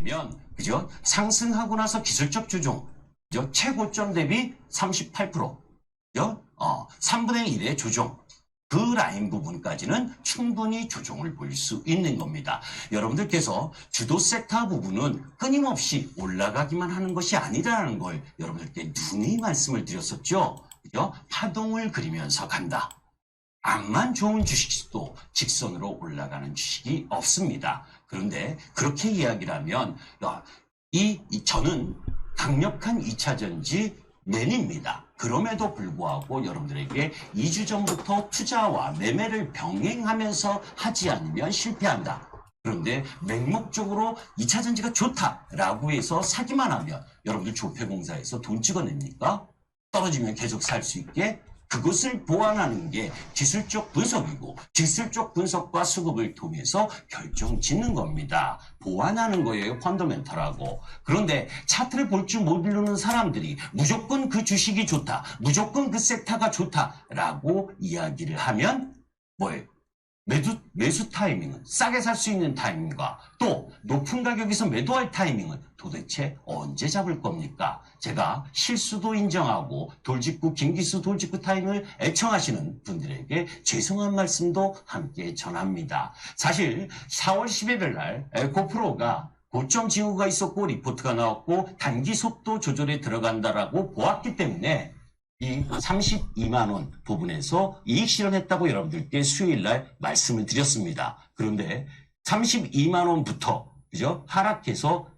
되면 그죠? 상승하고 나서 기술적 조정, 그죠? 최고점 대비 38%, 그죠? 3분의 1의 조정. 그 라인 부분까지는 충분히 조정을 볼 수 있는 겁니다. 여러분들께서 주도 섹터 부분은 끊임없이 올라가기만 하는 것이 아니라는 걸 여러분들께 누누이 말씀을 드렸었죠. 그죠? 파동을 그리면서 간다. 암만 좋은 주식도 직선으로 올라가는 주식이 없습니다. 그런데 그렇게 이야기를 하면 저는 강력한 2차전지 맨입니다. 그럼에도 불구하고 여러분들에게 2주 전부터 투자와 매매를 병행하면서 하지 않으면 실패한다. 그런데 맹목적으로 2차전지가 좋다라고 해서 사기만 하면 여러분들 조폐공사에서 돈 찍어냅니까? 떨어지면 계속 살 수 있게? 그것을 보완하는 게 기술적 분석이고 기술적 분석과 수급을 통해서 결정 짓는 겁니다. 보완하는 거예요. 펀더멘털하고. 그런데 차트를 볼 줄 모르는 사람들이 무조건 그 주식이 좋다. 무조건 그 섹터가 좋다라고 이야기를 하면 뭐예요? 매수 타이밍은 싸게 살 수 있는 타이밍과 또 높은 가격에서 매도할 타이밍은 도대체 언제 잡을 겁니까? 제가 실수도 인정하고 김기수 돌직구 타이밍을 애청하시는 분들에게 죄송한 말씀도 함께 전합니다. 사실 4월 11일 날 에코프로가 고점 징후가 있었고 리포트가 나왔고 단기 속도 조절에 들어간다라고 보았기 때문에 이 32만 원 부분에서 이익 실현했다고 여러분들께 수요일 날 말씀을 드렸습니다. 그런데 32만 원부터 그죠? 하락해서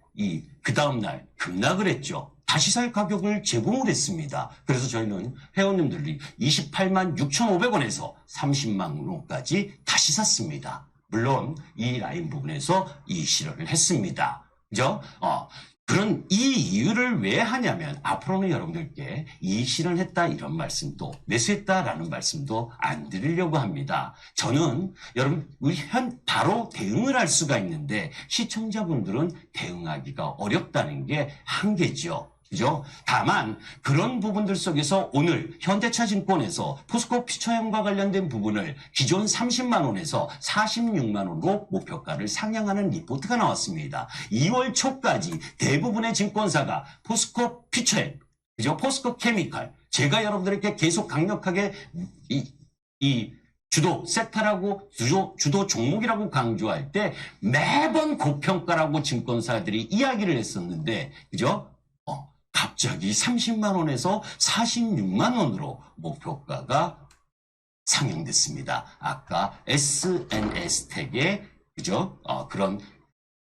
그 다음 날 급락을 했죠. 다시 살 가격을 제공을 했습니다. 그래서 저희는 회원님들이 28만 6,500원에서 30만 원까지 다시 샀습니다. 물론 이 라인 부분에서 이익 실현을 했습니다. 그죠? 그런 이 이유를 왜 하냐면 앞으로는 여러분들께 이익 실현했다 이런 말씀도 매수했다라는 말씀도 안 드리려고 합니다. 저는 여러분 바로 대응을 할 수가 있는데 시청자분들은 대응하기가 어렵다는 게 한계죠. 그죠? 다만 그런 부분들 속에서 오늘 현대차증권에서 포스코 퓨처형과 관련된 부분을 기존 30만 원에서 46만 원으로 목표가를 상향하는 리포트가 나왔습니다. 2월 초까지 대부분의 증권사가 포스코 퓨처형, 그죠? 포스코 케미칼, 제가 여러분들에게 계속 강력하게 이 주도 섹터라고 주도 종목이라고 강조할 때 매번 고평가라고 증권사들이 이야기를 했었는데, 그죠? 갑자기 30만 원에서 46만 원으로 목표가가 상향됐습니다. 아까 SNS텍의 그죠? 그런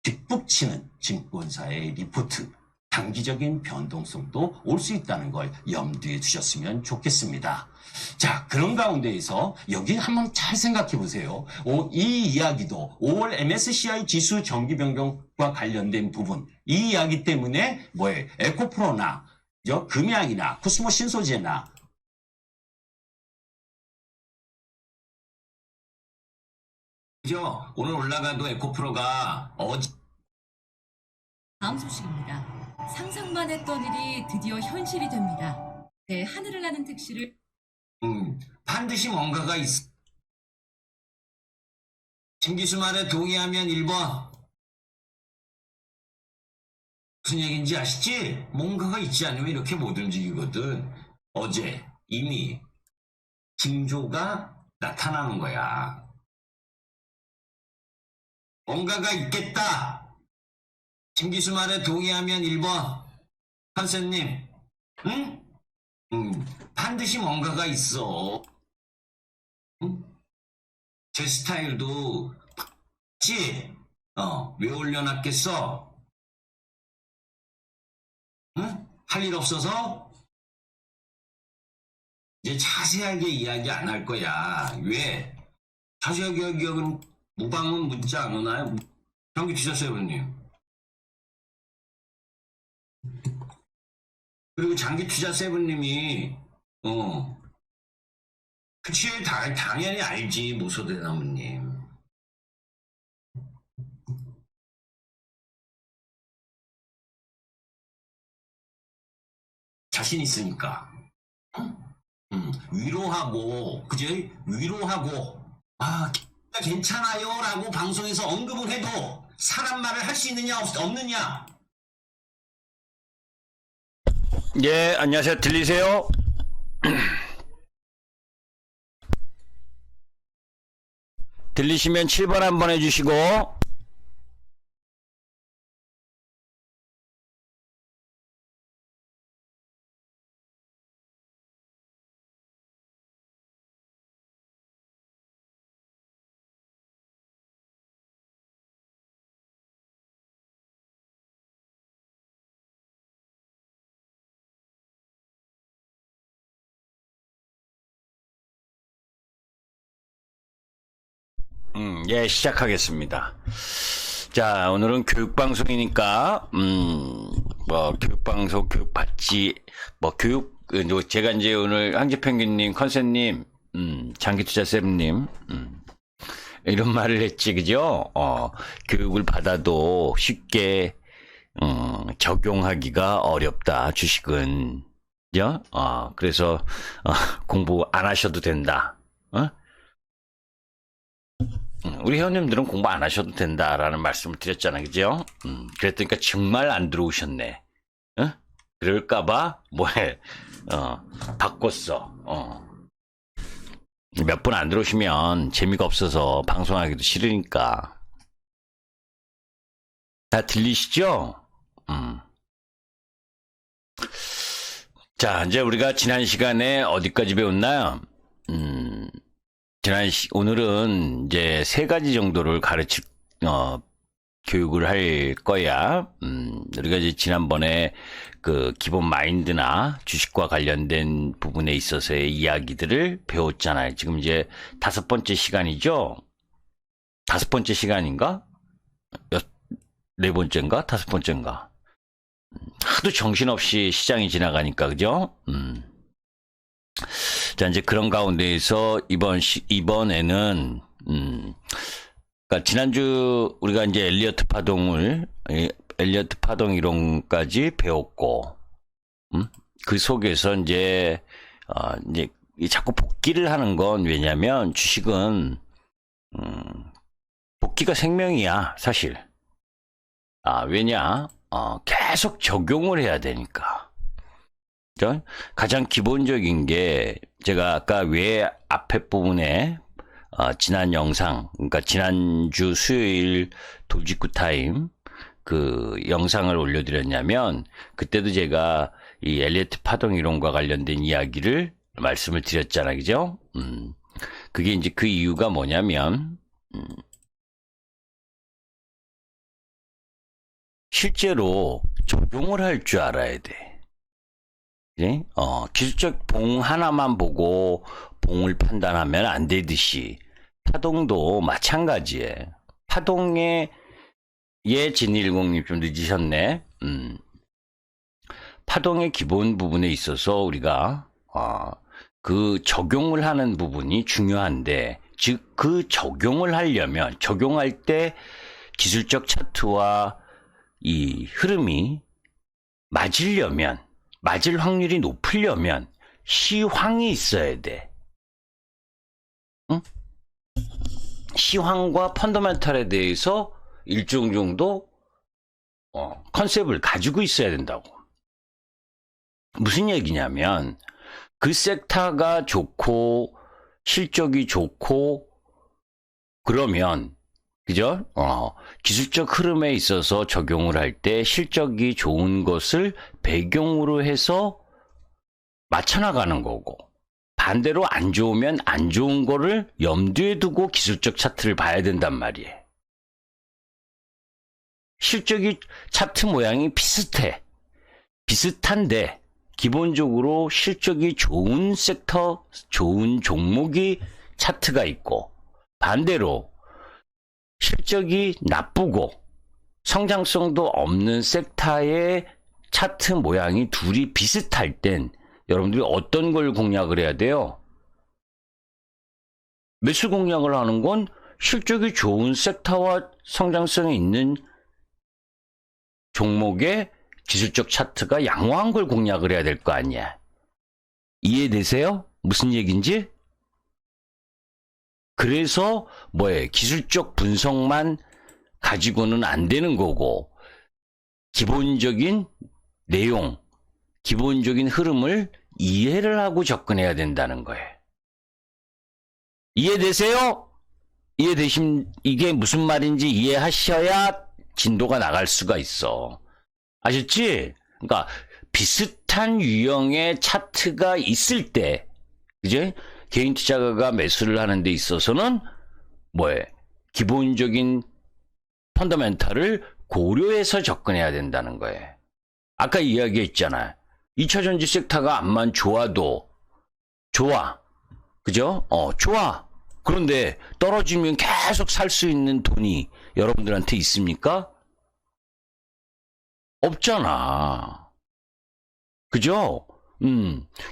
뒷북치는 증권사의 리포트, 단기적인 변동성도 올 수 있다는 걸 염두에 두셨으면 좋겠습니다. 자, 그런 가운데에서 여기 한번 잘 생각해 보세요. 이 이야기도 5월 MSCI 지수 정기 변경과 관련된 부분, 이 이야기 때문에 뭐예요? 에코프로나 금양이나 코스모 신소재나 그죠? 오늘 올라가도 에코프로가 다음 소식입니다. 상상만 했던 일이 드디어 현실이 됩니다. 네, 하늘을 나는 택시를 반드시 뭔가가 있어. 김기수 말에 동의하면 1번. 무슨 얘기인지 아시지? 뭔가가 있지 않으면 이렇게 못 움직이거든. 어제 이미 징조가 나타나는 거야. 뭔가가 있겠다. 김기수 말에 동의하면 1번. 판세님, 응? 반드시 뭔가가 있어. 응? 제 스타일도 지? 왜 올려놨겠어? 응? 할 일 없어서? 이제 자세하게 이야기 안 할 거야. 왜? 자세하게 이야기하면 무방은 문자 안 오나요? 경기 주셨어요, 형님. 그리고 장기 투자 세븐님이 그치 당연히 알지 모소대나무님. 자신 있으니까 위로하고 그지 위로하고 괜찮아요 라고 방송에서 언급을 해도 사람 말을 할 수 있느냐 없느냐. 예, 안녕하세요. 들리세요? 들리시면 7번 한번 해주시고. 예, 시작하겠습니다. 자, 오늘은 교육방송이니까, 교육방송, 교육받지, 제가 이제 오늘 황제평균님, 컨셉님, 장기투자쌤님, 이런 말을 했지, 그죠? 교육을 받아도 쉽게, 적용하기가 어렵다, 주식은. 그죠? 그래서, 공부 안 하셔도 된다. 우리 회원님들은 공부 안 하셔도 된다라는 말씀을 드렸잖아요. 그죠? 그랬더니까 정말 안 들어오셨네. 그럴까봐, 바꿨어. 몇 분 안 들어오시면 재미가 없어서 방송하기도 싫으니까. 다 들리시죠? 자, 이제 우리가 지난 시간에 어디까지 배웠나요? 오늘은 이제 3가지 정도를 교육을 할 거야. 우리가 이제 지난번에 그 기본 마인드나 주식과 관련된 부분에 있어서의 이야기들을 배웠잖아요. 지금 이제 5번째 시간이죠? 5번째 시간인가? 4번째인가? 5번째인가? 하도 정신없이 시장이 지나가니까, 그죠? 자, 이제 그런 가운데에서 이번에는, 그러니까 지난주 우리가 이제 엘리어트 파동 이론까지 배웠고, 그 속에서 이제 자꾸 복귀를 하는 건 왜냐면 주식은, 복귀가 생명이야, 사실. 왜냐? 계속 적용을 해야 되니까. 가장 기본적인 게 제가 아까 왜 앞에 부분에 지난 영상, 그러니까 지난주 수요일 돌직구 타임 그 영상을 올려드렸냐면 그때도 제가 이 엘리어트 파동 이론과 관련된 이야기를 말씀을 드렸잖아요, 그죠? 그게 이제 그 이유가 뭐냐면 실제로 적용을 할 줄 알아야 돼. 기술적 봉 하나만 보고 봉을 판단하면 안 되듯이 파동도 마찬가지예요. 파동에 진일공님 좀 늦으셨네. 파동의 기본 부분에 있어서 우리가 그 적용을 하는 부분이 중요한데, 즉 그 적용을 하려면 적용할 때 기술적 차트와 이 흐름이 맞을 확률이 높으려면 시황이 있어야 돼. 응? 시황과 펀더멘탈에 대해서 일정 정도 컨셉을 가지고 있어야 된다고. 무슨 얘기냐면 그 섹터가 좋고 실적이 좋고 그러면 그죠? 기술적 흐름에 있어서 적용을 할 때 실적이 좋은 것을 배경으로 해서 맞춰나가는 거고, 반대로 안 좋으면 안 좋은 거를 염두에 두고 기술적 차트를 봐야 된단 말이에요. 실적이 차트 모양이 비슷한데 기본적으로 실적이 좋은 섹터, 좋은 종목이 차트가 있고, 반대로 실적이 나쁘고 성장성도 없는 섹터의 차트 모양이 둘이 비슷할 땐 여러분들이 어떤 걸 공략을 해야 돼요? 매수 공략을 하는 건 실적이 좋은 섹터와 성장성이 있는 종목의 기술적 차트가 양호한 걸 공략을 해야 될 거 아니야. 이해되세요? 무슨 얘기인지? 그래서 기술적 분석만 가지고는 안 되는 거고, 기본적인 내용, 기본적인 흐름을 이해를 하고 접근해야 된다는 거예요. 이해되세요? 이게 무슨 말인지 이해하셔야 진도가 나갈 수가 있어. 아셨지? 그러니까 비슷한 유형의 차트가 있을 때, 그제? 개인 투자가가 매수를 하는 데 있어서는 기본적인 펀더멘탈을 고려해서 접근해야 된다는 거예요. 아까 이야기했잖아요. 2차 전지 섹터가 암만 좋아도 좋아. 그죠? 좋아. 그런데 떨어지면 계속 살 수 있는 돈이 여러분들한테 있습니까? 없잖아. 그죠?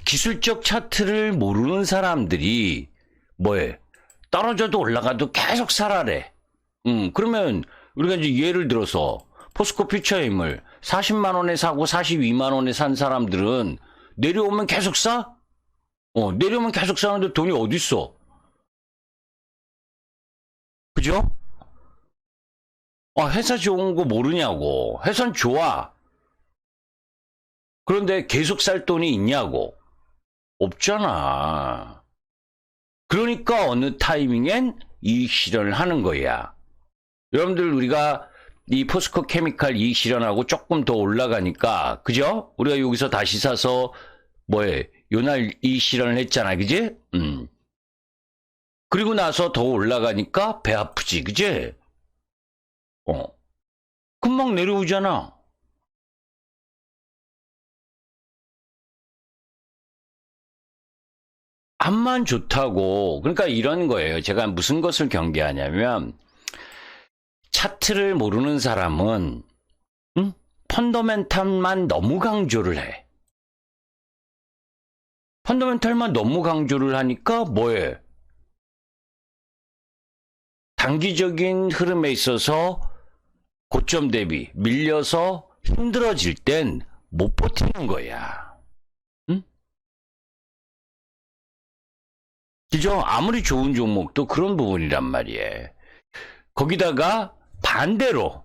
기술적 차트를 모르는 사람들이 떨어져도 올라가도 계속 사라래. 그러면 우리가 이제 예를 들어서 포스코 퓨처엠을 40만 원에 사고 42만 원에 산 사람들은 내려오면 계속 사? 내려오면 계속 사는데 돈이 어딨어? 그죠? 회사 좋은 거 모르냐고. 회사는 좋아. 그런데 계속 살 돈이 있냐고. 없잖아. 그러니까 어느 타이밍엔 이익 실현을 하는 거야. 여러분들 우리가 이 포스코 케미칼 이익 실현하고 조금 더 올라가니까, 그죠? 우리가 여기서 다시 사서 요날 이익 실현을 했잖아, 그지? 그리고 나서 더 올라가니까 배 아프지, 그지? 금방 내려오잖아. 암만 좋다고. 그러니까 이런 거예요. 제가 무슨 것을 경계하냐면, 차트를 모르는 사람은 펀더멘탈만 너무 강조를 해. 펀더멘탈만 너무 강조를 하니까 단기적인 흐름에 있어서 고점 대비 밀려서 힘들어질 땐 못 버티는 거야. 그죠? 아무리 좋은 종목도 그런 부분이란 말이에요. 거기다가 반대로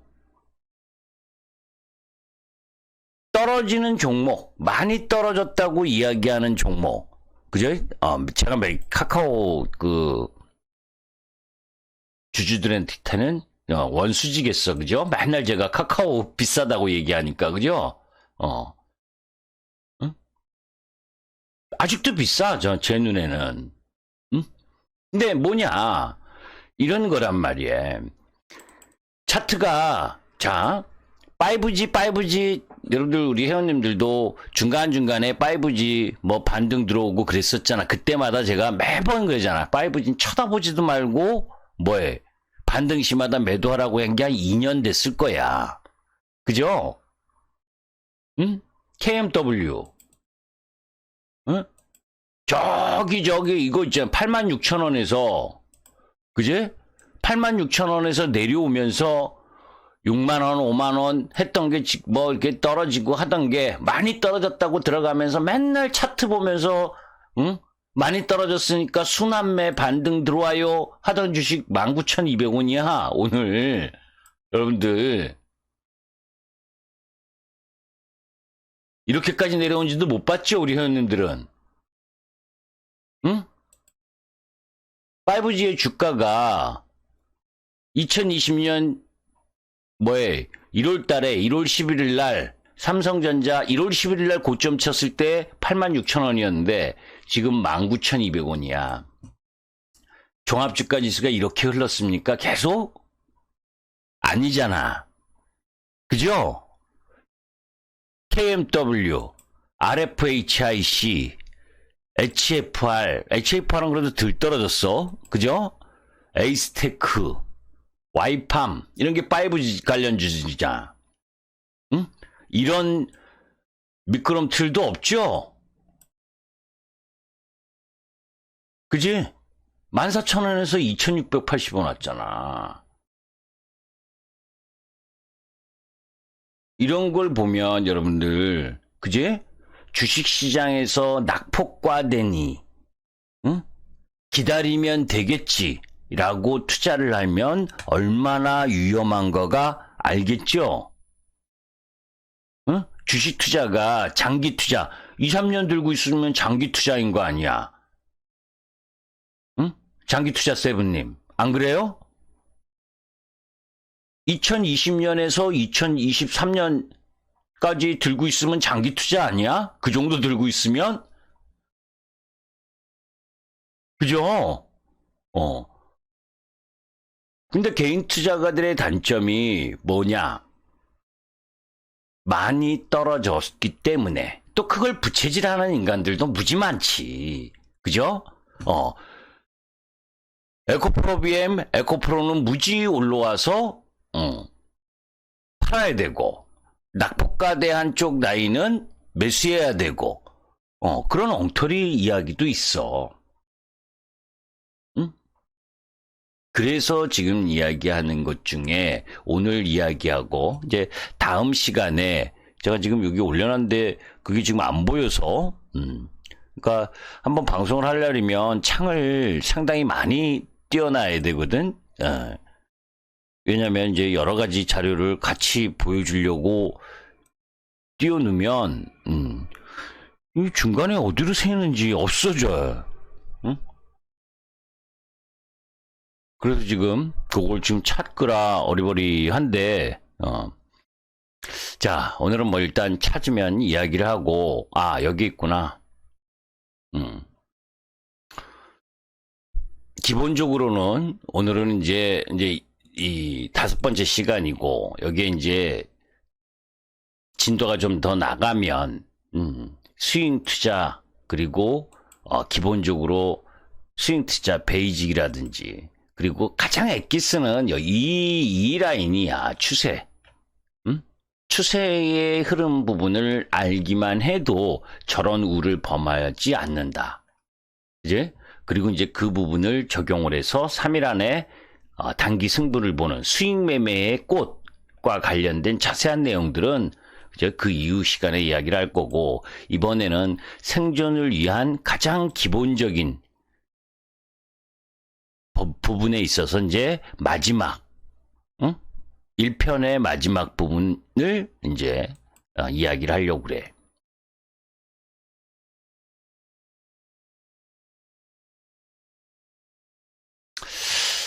떨어지는 종목, 많이 떨어졌다고 이야기하는 종목, 그죠? 제가 카카오 주주들한테는 원수지겠어, 그죠? 맨날 제가 카카오 비싸다고 얘기하니까, 그죠? 응? 아직도 비싸, 제 눈에는. 응? 근데 뭐냐, 이런 거란 말이에요. 차트가, 5G, 여러분들, 우리 회원님들도 중간중간에 5G 반등 들어오고 그랬었잖아. 그때마다 제가 매번 그러잖아. 5G는 쳐다보지도 말고, 반등 시마다 매도하라고 한 게 한 2년 됐을 거야. 그죠? 응? KMW. 응? 저기, 이거 있잖아. 86,000원에서, 그제? 86,000원에서 내려오면서 6만원, 5만원 했던 게 이렇게 떨어지고 하던 게 많이 떨어졌다고 들어가면서 맨날 차트 보면서, 많이 떨어졌으니까 순환매 반등 들어와요 하던 주식 19,200원이야, 오늘. 여러분들. 이렇게까지 내려온지도 못 봤죠, 우리 회원님들은. 응? 5G의 주가가 2020년 1월 달에 1월 11일 날 삼성전자 1월 11일 날 고점 쳤을 때 86,000원이었는데 지금 19,200원이야. 종합주가 지수가 이렇게 흘렀습니까? 계속? 아니잖아. 그죠? KMW, RFHIC, HFR은 그래도 덜 떨어졌어. 그죠? 에이스테크, 와이팜, 이런 게 5G 관련 주식이잖아. 응? 이런 미끄럼틀도 없죠? 그지? 14,000원에서 2,680원 왔잖아. 이런 걸 보면 여러분들, 그지? 주식시장에서 낙폭과되니, 응? 기다리면 되겠지. 라고 투자를 하면 얼마나 위험한 거가 알겠죠? 응? 주식 투자가 장기 투자, 2, 3년 들고 있으면 장기 투자인 거 아니야? 응? 장기 투자 세븐님, 안 그래요? 2020년에서 2023년까지 들고 있으면 장기 투자 아니야? 그 정도 들고 있으면? 그죠? 근데 개인 투자가들의 단점이 뭐냐? 많이 떨어졌기 때문에 또 그걸 부채질하는 인간들도 무지 많지. 그죠? 에코프로 BM, 에코프로는 무지 올라와서 팔아야 되고 낙폭과대한 쪽 라인은 매수해야 되고 그런 엉터리 이야기도 있어. 응? 그래서 지금 이야기하는 것 중에 오늘 이야기하고 이제 다음 시간에 제가 지금 여기 올려놨는데 그게 지금 안 보여서 그러니까 한번 방송을 하려면 창을 상당히 많이 띄워놔야 되거든. 왜냐면 이제 여러 가지 자료를 같이 보여주려고 띄워놓으면 이 중간에 어디로 새는지 없어져요. 응? 그래서 지금 그걸 지금 찾거라 어리버리한데 자, 오늘은 뭐 일단 찾으면 이야기를 하고 여기 있구나. 기본적으로는 오늘은 이제 이 5번째 시간이고 여기에 이제 진도가 좀 더 나가면 스윙 투자 그리고 기본적으로 스윙 투자 베이직이라든지 그리고 가장 엑기스는 이 라인이야. 추세. 추세의 흐름 부분을 알기만 해도 저런 우를 범하지 않는다. 이제 그리고 이제 그 부분을 적용을 해서 3일 안에 단기 승부를 보는 수익 매매의 꽃과 관련된 자세한 내용들은 이제 그 이후 시간에 이야기를 할 거고, 이번에는 생존을 위한 가장 기본적인 부분에 있어서 이제 마지막 1편의 마지막 부분을 이제 이야기를 하려고 그래.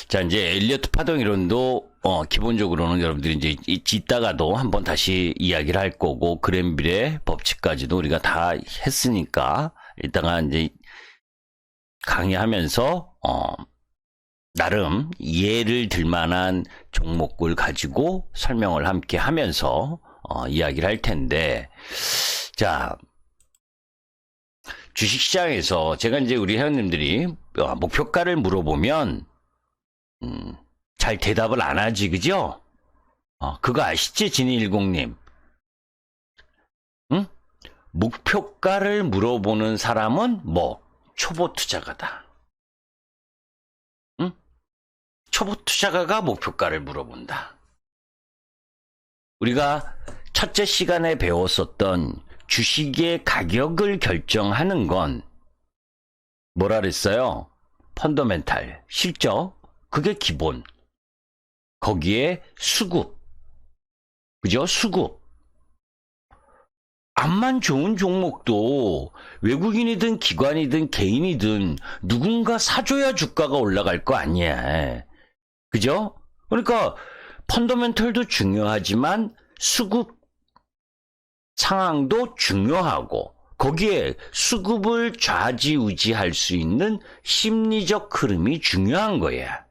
자, 이제 엘리어트 파동 이론도 기본적으로는 여러분들이 이제 이따가도 한번 다시 이야기를 할 거고, 그랜빌의 법칙까지도 우리가 다 했으니까 이따가 이제 강의하면서 나름 예를 들 만한 종목을 가지고 설명을 함께 하면서 이야기를 할 텐데, 자, 주식시장에서 제가 이제 우리 회원님들이 목표가를 물어보면 잘 대답을 안 하지, 그죠? 그거 아시지, 진이10님? 응? 목표가를 물어보는 사람은 뭐 초보 투자가다. 응? 초보 투자가가 목표가를 물어본다. 우리가 첫째 시간에 배웠었던 주식의 가격을 결정하는 건 뭐라 그랬어요? 펀더멘탈, 실적, 그게 기본. 거기에 수급. 그죠? 수급. 암만 좋은 종목도 외국인이든 기관이든 개인이든 누군가 사줘야 주가가 올라갈 거 아니야. 그죠? 그러니까 펀더멘털도 중요하지만 수급 상황도 중요하고, 거기에 수급을 좌지우지할 수 있는 심리적 흐름이 중요한 거야.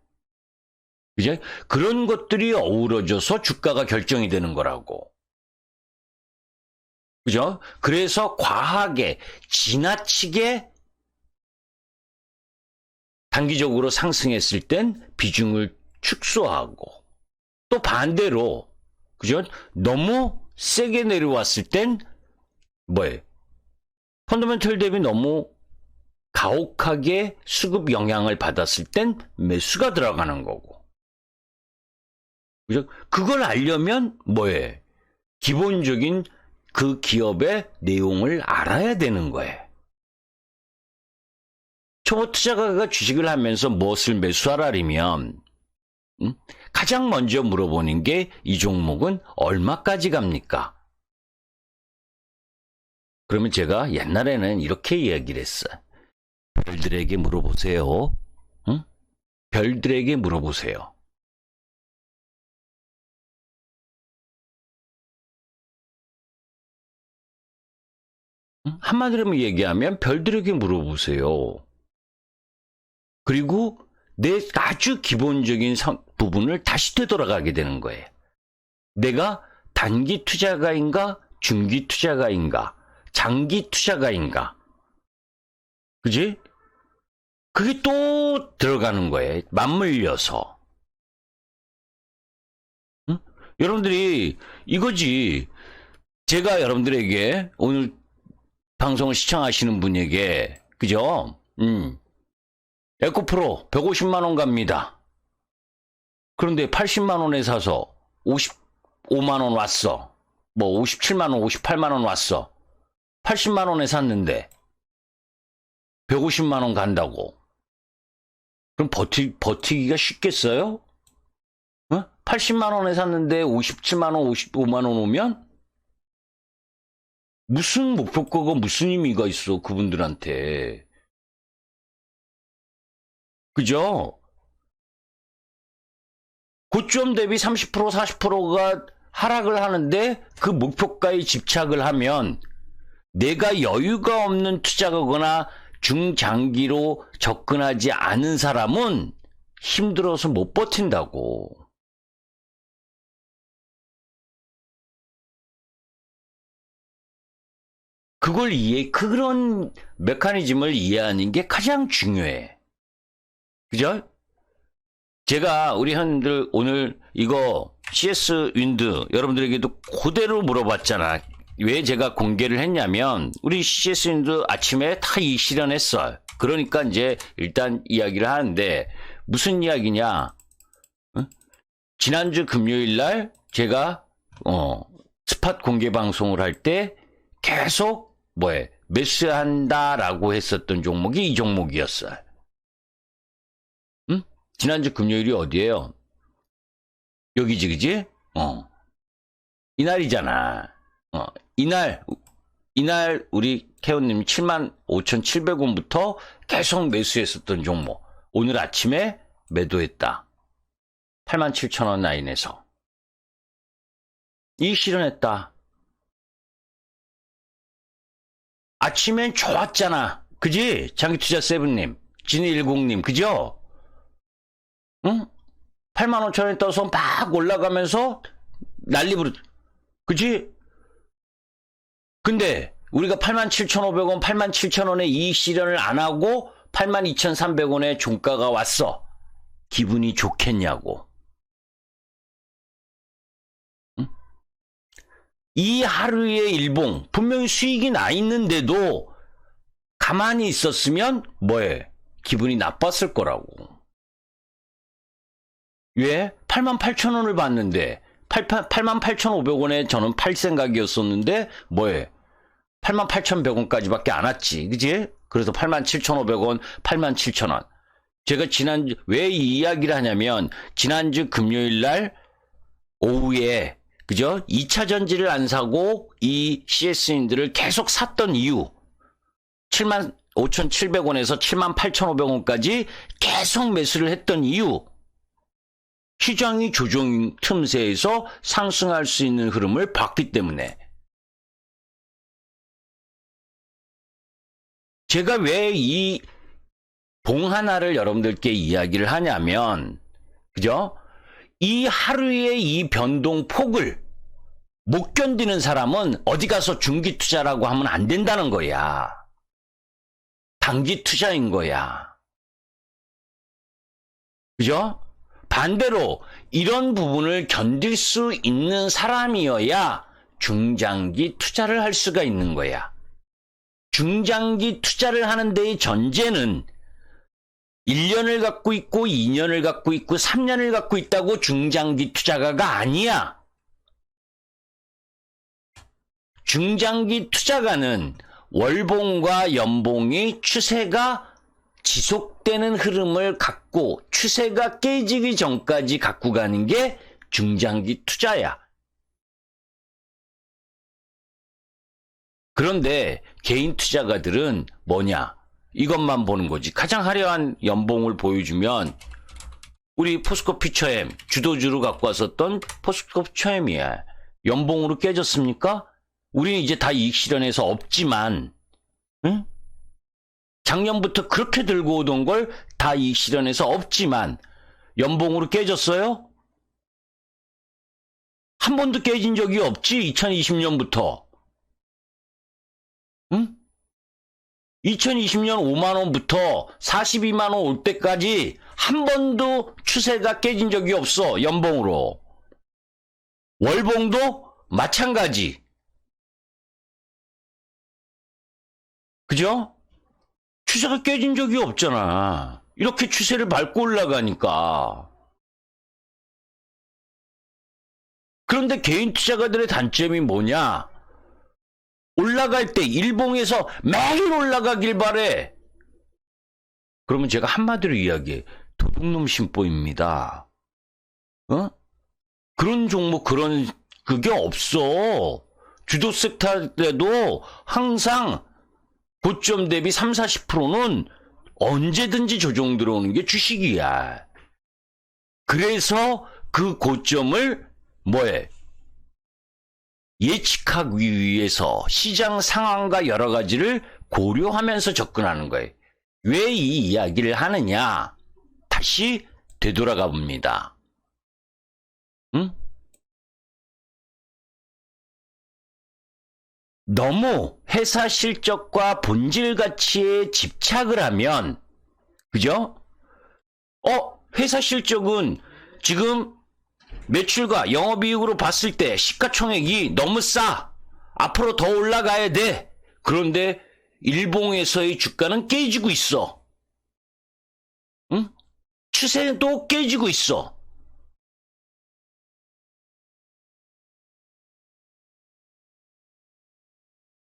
그죠? 그런 것들이 어우러져서 주가가 결정이 되는 거라고. 그죠? 그래서 과하게, 지나치게 단기적으로 상승했을 땐 비중을 축소하고, 또 반대로, 그죠? 너무 세게 내려왔을 땐 뭐예요? 펀더멘털 대비 너무 가혹하게 수급 영향을 받았을 땐 매수가 들어가는 거고. 그죠? 그걸 알려면 뭐예요? 기본적인 그 기업의 내용을 알아야 되는 거예요. 초보 투자가가 주식을 하면서 무엇을 매수하라면 가장 먼저 물어보는 게 이 종목은 얼마까지 갑니까? 그러면 제가 옛날에는 이렇게 이야기를 했어요. 별들에게 물어보세요. 응? 별들에게 물어보세요. 응? 한마디로 얘기하면 별들에게 물어보세요. 그리고 내 아주 기본적인 부분을 다시 되돌아가게 되는 거예요. 내가 단기 투자가인가, 중기 투자가인가, 장기 투자가인가. 그지? 그게 또 들어가는 거예요. 맞물려서. 응? 여러분들이 이거지. 제가 여러분들에게 오늘 방송을 시청하시는 분에게 그죠? 에코프로 150만 원 갑니다. 그런데 80만 원에 사서 55만 원 왔어. 뭐 57만 원, 58만 원 왔어. 80만 원에 샀는데 150만 원 간다고. 그럼 버티기가 쉽겠어요? 80만 원에 샀는데 57만 원, 55만 원 오면 무슨 목표가가 무슨 의미가 있어 그분들한테. 그죠? 고점 대비 30% 40%가 하락을 하는데 그 목표가에 집착을 하면 내가 여유가 없는 투자가거나 중장기로 접근하지 않은 사람은 힘들어서 못 버틴다고. 그런 메커니즘을 이해하는 게 가장 중요해. 그죠? 제가 우리 형님들 오늘 이거 CS 윈드 여러분들에게도 그대로 물어봤잖아. 왜 제가 공개를 했냐면 우리 CS 윈드 아침에 다 이 실현했어. 그러니까 이제 일단 이야기를 하는데 무슨 이야기냐? 지난주 금요일 날 제가 스팟 공개 방송을 할 때 계속 매수한다라고 했었던 종목이 이 종목이었어요. 지난주 금요일이 어디예요? 여기지, 그지? 이날이잖아. 이날 우리 캐온님이 75,700원부터 계속 매수했었던 종목. 오늘 아침에 매도했다. 87,000원 라인에서. 이 실현했다. 아침엔 좋았잖아. 그지? 장기투자 세븐님, 진이10님, 그죠? 응? 85,000원에 떠서 막 올라가면서 난리 부르, 그지? 근데 우리가 87,500원, 87,000원에 이 실현을 안 하고 82,300원에 종가가 왔어. 기분이 좋겠냐고. 응? 이 하루의 일봉, 분명히 수익이 나 있는데도 가만히 있었으면 기분이 나빴을 거라고. 왜? 88,000원을 받는데 88,500원에 저는 팔 생각이었었는데 88,100원까지밖에 안 왔지. 그지? 그래서 87,500원, 87,000원. 제가 왜 이 이야기를 하냐면 지난주 금요일 날 오후에 그죠? 2차 전지를 안 사고 이 CS인들을 계속 샀던 이유. 75,700원에서 78,500원까지 계속 매수를 했던 이유. 시장이 조정 틈새에서 상승할 수 있는 흐름을 봤기 때문에. 제가 왜 이 봉 하나를 여러분들께 이야기를 하냐면, 그죠? 이 하루의 이 변동폭을 못 견디는 사람은 어디 가서 중기 투자라고 하면 안 된다는 거야. 단기 투자인 거야. 그죠? 반대로 이런 부분을 견딜 수 있는 사람이어야 중장기 투자를 할 수가 있는 거야. 중장기 투자를 하는 데의 전제는 1년을 갖고 있고 2년을 갖고 있고 3년을 갖고 있다고 중장기 투자가가 아니야. 중장기 투자가는 월봉과 연봉의 추세가 지속되는 흐름을 갖고 추세가 깨지기 전까지 갖고 가는 게 중장기 투자야. 그런데 개인 투자가들은 뭐냐? 이것만 보는 거지. 가장 화려한 연봉을 보여주면 우리 포스코 퓨처엠 주도주로 갖고 왔었던 포스코 퓨처엠이야. 연봉으로 깨졌습니까? 우리는 이제 다 이익 실현해서 없지만, 응? 작년부터 그렇게 들고 오던 걸 다 이익 실현해서 없지만 연봉으로 깨졌어요? 한 번도 깨진 적이 없지. 2020년부터. 응? 2020년 5만 원부터 42만 원 올 때까지 한 번도 추세가 깨진 적이 없어. 연봉으로. 월봉도 마찬가지. 그죠? 추세가 깨진 적이 없잖아. 이렇게 추세를 밟고 올라가니까. 그런데 개인 투자가들의 단점이 뭐냐? 올라갈 때 일봉에서 매일 올라가길 바래. 그러면 제가 한마디로 이야기해. 도둑놈 심보입니다. 어? 그런 종목, 그게 없어. 주도 섹터에도 항상 고점 대비 30-40%는 언제든지 조정 들어오는 게 주식이야. 그래서 그 고점을 뭐해? 예측하기 위해서 시장 상황과 여러 가지를 고려하면서 접근하는 거예요. 왜 이 이야기를 하느냐? 다시 되돌아가 봅니다. 응? 너무 회사 실적과 본질 가치에 집착을 하면, 그죠? 회사 실적은 지금 매출과 영업이익으로 봤을 때 시가총액이 너무 싸. 앞으로 더 올라가야 돼. 그런데 일봉에서의 주가는 깨지고 있어. 응? 추세도 깨지고 있어.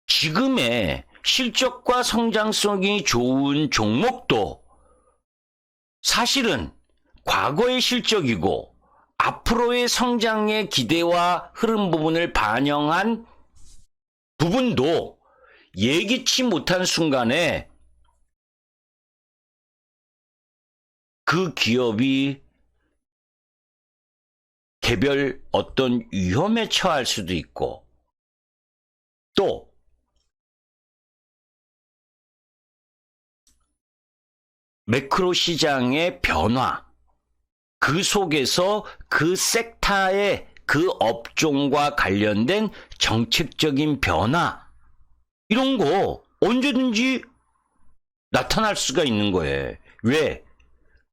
지금의 실적과 성장성이 좋은 종목도 사실은 과거의 실적이고 앞으로의 성장의 기대와 흐름 부분을 반영한 부분도 예기치 못한 순간에 그 기업이 개별 어떤 위험에 처할 수도 있고, 또 매크로 시장의 변화, 그 속에서 그 섹터의 그 업종과 관련된 정책적인 변화, 이런 거 언제든지 나타날 수가 있는 거예요. 왜?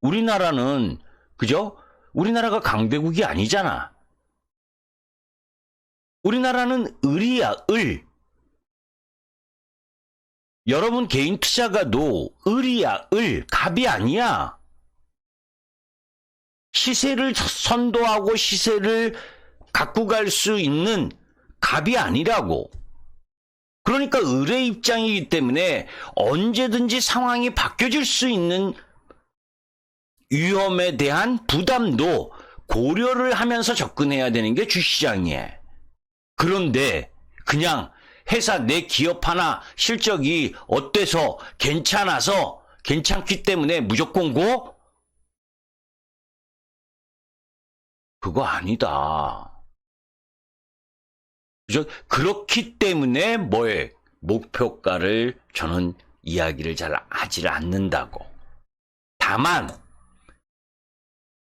우리나라는, 그죠? 우리나라가 강대국이 아니잖아. 우리나라는 을이야, 을. 여러분 개인 투자가도 을이야, 을. 갑이 아니야. 시세를 선도하고 시세를 갖고 갈 수 있는 갑이 아니라고. 그러니까 을의 입장이기 때문에 언제든지 상황이 바뀌어질 수 있는 위험에 대한 부담도 고려를 하면서 접근해야 되는 게 주시장이에요. 그런데 그냥 회사 내 기업 하나 실적이 어때서 괜찮아서 괜찮기 때문에 무조건 고? 그거 아니다. 그죠? 그렇기 때문에 뭐에 목표가를 저는 이야기를 잘 하질 않는다고. 다만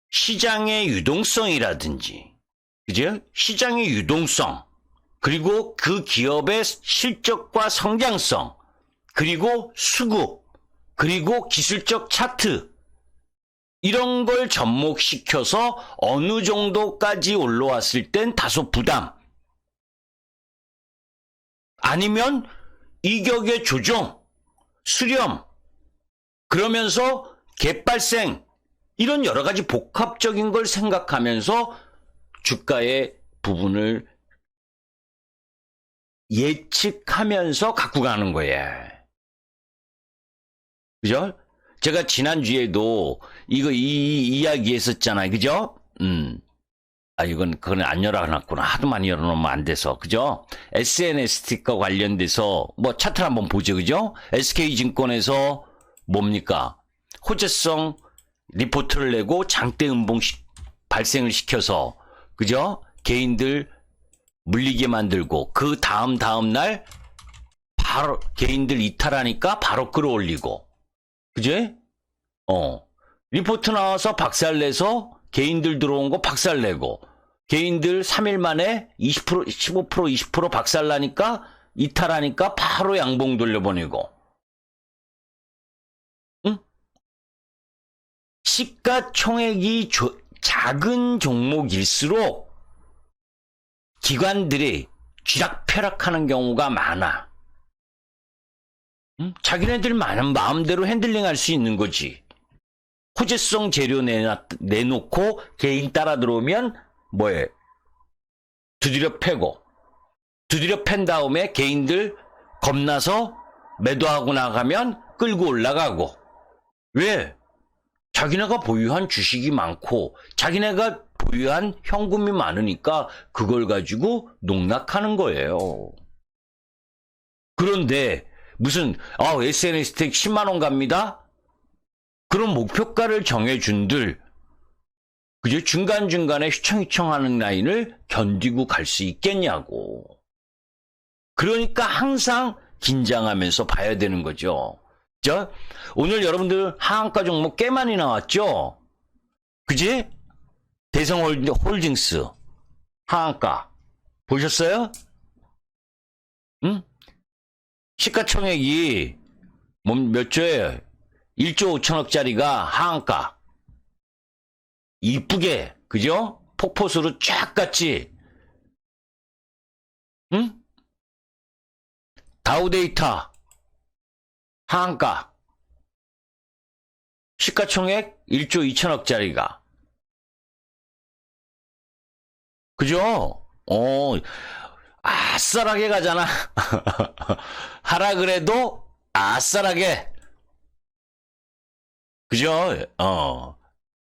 시장의 유동성이라든지, 그죠? 시장의 유동성, 그리고 그 기업의 실적과 성장성, 그리고 수급, 그리고 기술적 차트, 이런 걸 접목시켜서 어느 정도까지 올라왔을 땐 다소 부담, 아니면 이격의 조정, 수렴, 그러면서 갭발생, 이런 여러 가지 복합적인 걸 생각하면서 주가의 부분을 예측하면서 갖고 가는 거예요. 그죠? 제가 지난주에도 이 이야기 했었잖아요. 그죠? 그건 안 열어놨구나. 하도 많이 열어놓으면 안 돼서. 그죠? SNS 스티커 관련돼서 뭐 차트를 한번 보죠. 그죠? SK증권에서 뭡니까? 호재성 리포트를 내고 장대 음봉 발생을 시켜서, 그죠? 개인들 물리게 만들고, 그 다음 날 바로 개인들 이탈하니까 바로 끌어올리고, 그제? 리포트 나와서 박살내서 개인들 들어온 거 박살내고, 개인들 3일 만에 20%, 15%, 20% 박살나니까 이탈하니까 바로 양봉 돌려보내고, 응? 시가총액이 작은 종목일수록 기관들이 쥐락펴락하는 경우가 많아. 자기네들 마음대로 핸들링할 수 있는 거지. 호재성 재료 내놓고 개인 따라 들어오면 뭐해? 두드려 패고, 두드려 팬 다음에 개인들 겁나서 매도하고 나가면 끌고 올라가고. 왜? 자기네가 보유한 주식이 많고 자기네가 보유한 현금이 많으니까 그걸 가지고 농락하는 거예요. 그런데 무슨 SNS 택 10만 원 갑니다? 그런 목표가를 정해준들, 그죠? 중간중간에 휘청휘청하는 라인을 견디고 갈 수 있겠냐고. 그러니까 항상 긴장하면서 봐야 되는 거죠. 오늘 여러분들 하한가 종목 꽤 많이 나왔죠? 그지? 대성홀딩스 하한가 보셨어요? 응? 시가총액이 몇 조예요? 1조 5천억짜리가 하한가 이쁘게, 그죠? 폭포수로 쫙 갔지? 응? 다우데이터 하한가 시가총액 1조 2천억짜리가, 그죠? 아싸하게 가잖아. 하라 그래도 아싸하게, 그죠?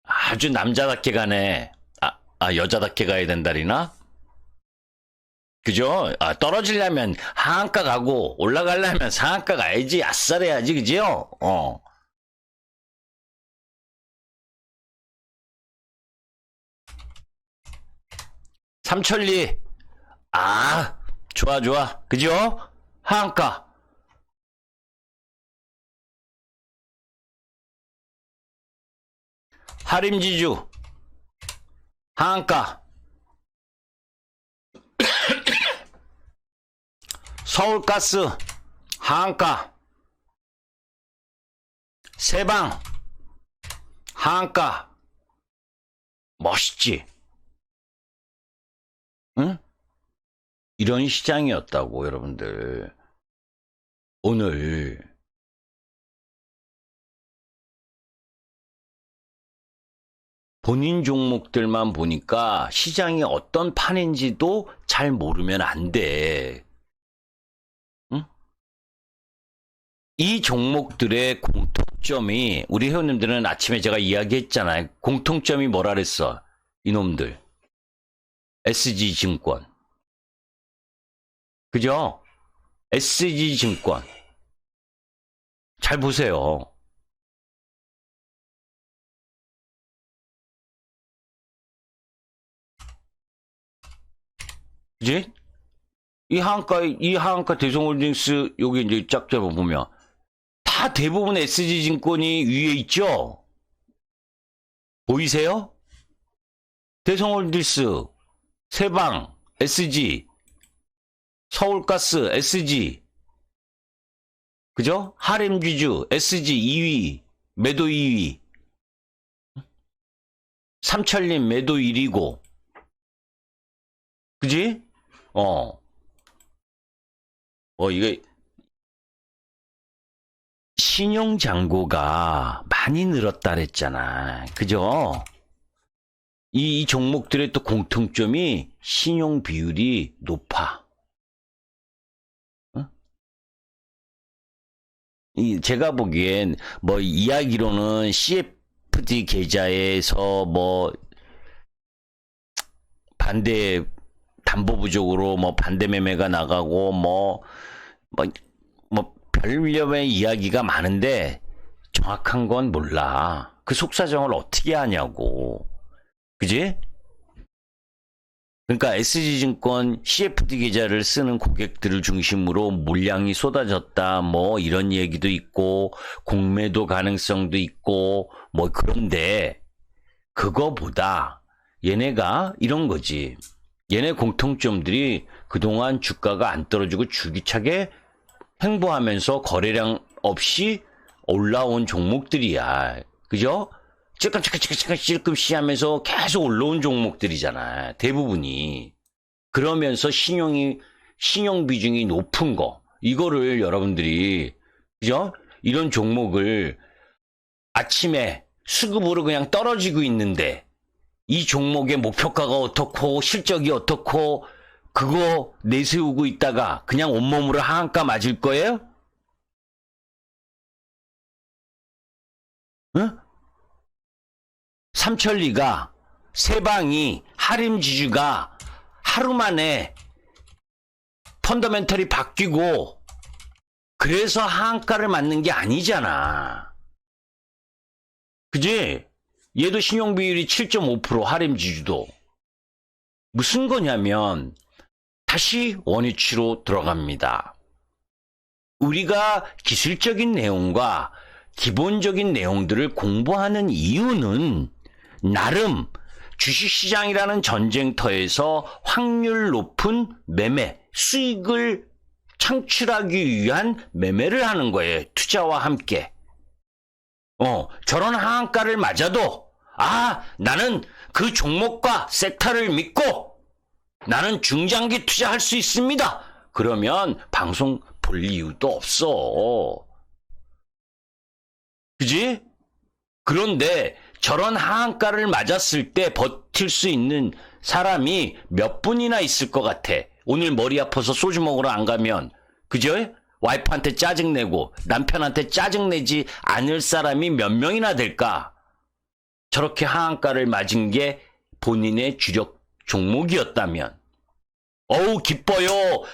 아주 남자답게 가네. 여자답게 가야 된다리나? 그죠? 떨어지려면 하한가 가고 올라가려면 상한가 가야지. 아싸래야지. 그죠? 삼천리. 좋아. 그죠? 하한가. 하림지주. 하한가. 서울가스. 하한가. 세방. 하한가. 멋있지? 응? 이런 시장이었다고, 여러분들. 오늘 본인 종목들만 보니까 시장이 어떤 판인지도 잘 모르면 안 돼. 응? 이 종목들의 공통점이, 우리 회원님들은 아침에 제가 이야기했잖아요. 공통점이 뭐라 그랬어? 이놈들. SG증권. 그죠? SG증권. 잘 보세요. 그지? 이 하한가 대성홀딩스, 여기 이제 쫙 잡아보면, 다 대부분 SG증권이 위에 있죠? 보이세요? 대성홀딩스, 세방, SG, 서울가스, SG, 그죠? 하림지주, SG 2위, 매도 2위, 삼천림 매도 1위고, 그지? 이게, 신용잔고가 많이 늘었다 그랬잖아. 그죠? 이 종목들의 또 공통점이 신용 비율이 높아. 응? 제가 보기엔 뭐 이야기로는 CFD 계좌에서 뭐 반대 담보 부족으로 뭐 반대 매매가 나가고 뭐 별점의 이야기가 많은데 정확한 건 몰라. 그 속사정을 어떻게 하냐고. 그지? 그러니까 SG증권 CFD 계좌를 쓰는 고객들을 중심으로 물량이 쏟아졌다. 뭐 이런 얘기도 있고 공매도 가능성도 있고 뭐 그런데 그거보다 얘네가 이런 거지. 얘네 공통점들이 그동안 주가가 안 떨어지고 줄기차게 횡보하면서 거래량 없이 올라온 종목들이야. 그죠? 찔끔찔끔찔끔찔끔씩 하면서 계속 올라온 종목들이잖아. 대부분이. 그러면서 신용 비중이 높은 거. 이거를 여러분들이, 그죠? 이런 종목을 아침에 수급으로 그냥 떨어지고 있는데, 이 종목의 목표가가 어떻고, 실적이 어떻고, 그거 내세우고 있다가 그냥 온몸으로 하한가 맞을 거예요? 응? 삼천리가, 세방이, 하림지주가 하루 만에 펀더멘털이 바뀌고 그래서 하한가를 맞는 게 아니잖아. 그지? 얘도 신용비율이 7.5%, 하림지주도. 무슨 거냐면 다시 원위치로 들어갑니다. 우리가 기술적인 내용과 기본적인 내용들을 공부하는 이유는 나름 주식시장이라는 전쟁터에서 확률 높은 매매, 수익을 창출하기 위한 매매를 하는 거예요. 투자와 함께. 저런 하한가를 맞아도 나는 그 종목과 섹터를 믿고 나는 중장기 투자할 수 있습니다. 그러면 방송 볼 이유도 없어. 그지? 그런데 저런 하한가를 맞았을 때 버틸 수 있는 사람이 몇 분이나 있을 것 같아. 오늘 머리 아파서 소주 먹으러 안 가면. 그죠? 와이프한테 짜증내고 남편한테 짜증내지 않을 사람이 몇 명이나 될까? 저렇게 하한가를 맞은 게 본인의 주력 종목이었다면. 어우 기뻐요.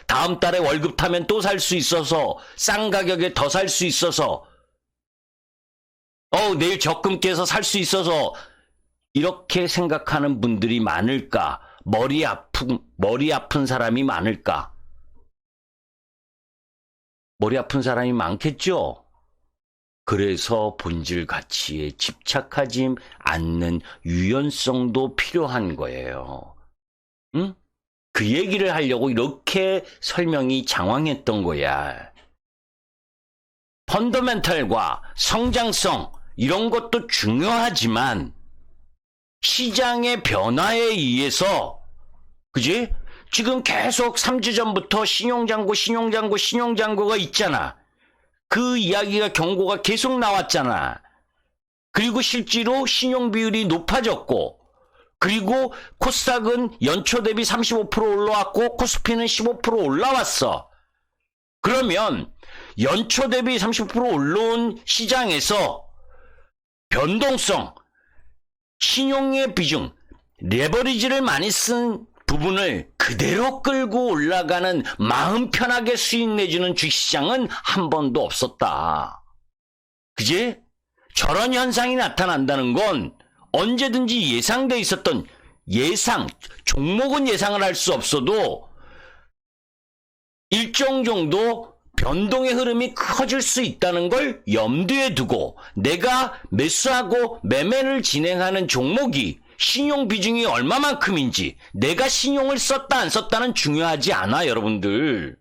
다음 달에 월급 타면 또 살 수 있어서, 싼 가격에 더 살 수 있어서, 내일 적금 깨서 살 수 있어서, 이렇게 생각하는 분들이 많을까? 머리 아픈 사람이 많을까? 머리 아픈 사람이 많겠죠? 그래서 본질 가치에 집착하지 않는 유연성도 필요한 거예요. 응? 그 얘기를 하려고 이렇게 설명이 장황했던 거야. 펀더멘털과 성장성 이런 것도 중요하지만 시장의 변화에 의해서, 그지? 지금 계속 3주 전부터 신용장고가 있잖아. 그 이야기가 경고가 계속 나왔잖아. 그리고 실제로 신용비율이 높아졌고, 그리고 코스닥은 연초 대비 35% 올라왔고 코스피는 15% 올라왔어. 그러면 연초 대비 30% 올라온 시장에서 변동성, 신용의 비중, 레버리지를 많이 쓴 부분을 그대로 끌고 올라가는 마음 편하게 수익 내주는 주식시장은 한 번도 없었다. 그지? 저런 현상이 나타난다는 건 언제든지 예상돼 있었던 종목은 예상을 할 수 없어도 일정 정도 변동의 흐름이 커질 수 있다는 걸 염두에 두고 내가 매수하고 매매를 진행하는 종목이 신용 비중이 얼마만큼인지, 내가 신용을 썼다 안 썼다는 중요하지 않아, 여러분들.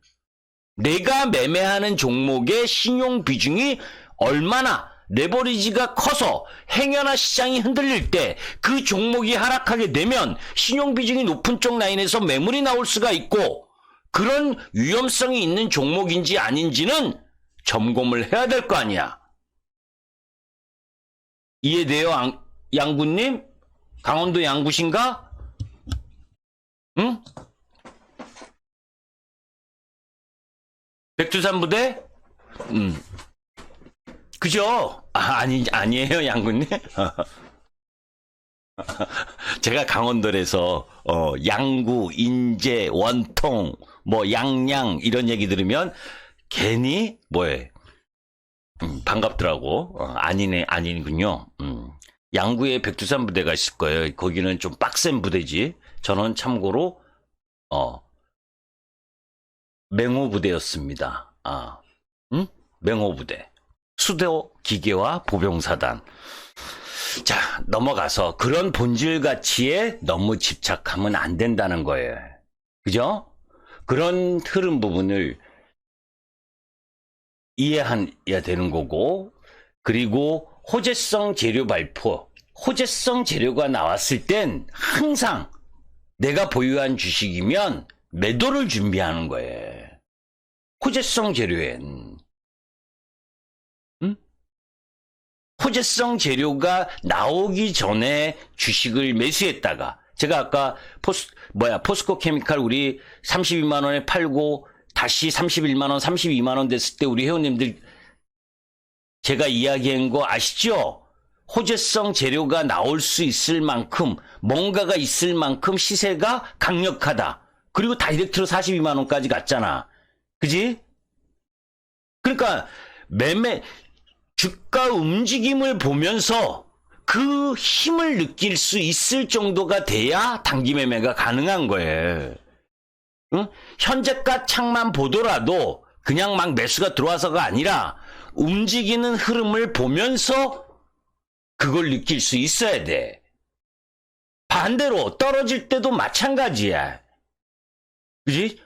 내가 매매하는 종목의 신용 비중이 얼마나 레버리지가 커서 행여나 시장이 흔들릴 때 그 종목이 하락하게 되면 신용 비중이 높은 쪽 라인에서 매물이 나올 수가 있고, 그런 위험성이 있는 종목인지 아닌지는 점검을 해야 될 거 아니야. 이해돼요, 양구님? 강원도 양구신가? 응? 백두산부대? 그죠? 아니에요, 양군님? 제가 강원도에서, 양구, 인제, 원통, 뭐, 양양, 이런 얘기 들으면, 괜히, 반갑더라고. 아니군요. 양구에 백두산 부대가 있을 거예요. 거기는 좀 빡센 부대지. 저는 참고로, 맹호 부대였습니다. 맹호 부대. 수도 기계와 보병사단. 자, 넘어가서 그런 본질 가치에 너무 집착하면 안 된다는 거예요. 그죠? 그런 흐름 부분을 이해해야 되는 거고, 그리고 호재성 재료 발표, 호재성 재료가 나왔을 땐 항상 내가 보유한 주식이면 매도를 준비하는 거예요. 호재성 재료엔. 호재성 재료가 나오기 전에 주식을 매수했다가, 제가 아까 포스코 케미칼 우리 32만 원에 팔고 다시 31만 원, 32만 원 됐을 때 우리 회원님들 제가 이야기한 거 아시죠? 호재성 재료가 나올 수 있을 만큼, 뭔가가 있을 만큼 시세가 강력하다. 그리고 다이렉트로 42만 원까지 갔잖아. 그지? 그러니까 주가 움직임을 보면서 그 힘을 느낄 수 있을 정도가 돼야 단기 매매가 가능한 거예요. 응? 현재가 창만 보더라도 그냥 막 매수가 들어와서가 아니라 움직이는 흐름을 보면서 그걸 느낄 수 있어야 돼. 반대로 떨어질 때도 마찬가지야. 그지?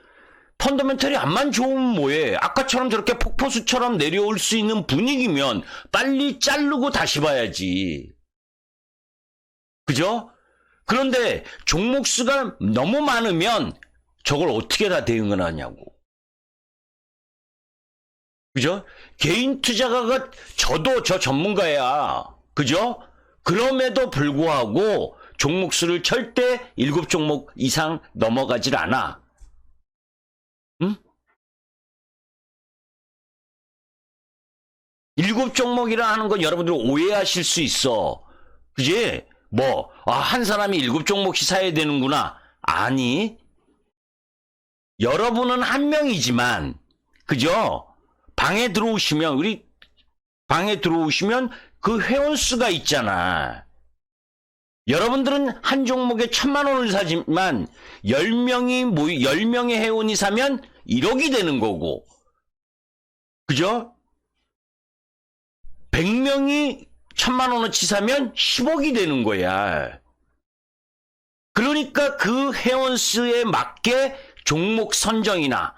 펀더멘털이 안만 좋으면 뭐해? 아까처럼 저렇게 폭포수처럼 내려올 수 있는 분위기면 빨리 자르고 다시 봐야지. 그죠? 그런데 종목 수가 너무 많으면 저걸 어떻게 다 대응을 하냐고. 그죠? 개인 투자가가 저도 저 전문가야. 그죠? 그럼에도 불구하고 종목 수를 절대 7종목 이상 넘어가질 않아. 응? 7종목이라 하는 건 여러분들 오해하실 수 있어. 그지? 한 사람이 7종목씩 사야 되는구나. 아니. 여러분은 한 명이지만, 그죠? 방에 들어오시면 그 회원수가 있잖아. 여러분들은 한 종목에 1,000만 원을 사지만 10명의 회원이 사면 1억이 되는 거고. 그죠? 100명이 1,000만 원어치 사면 10억이 되는 거야. 그러니까 그 회원수에 맞게 종목 선정이나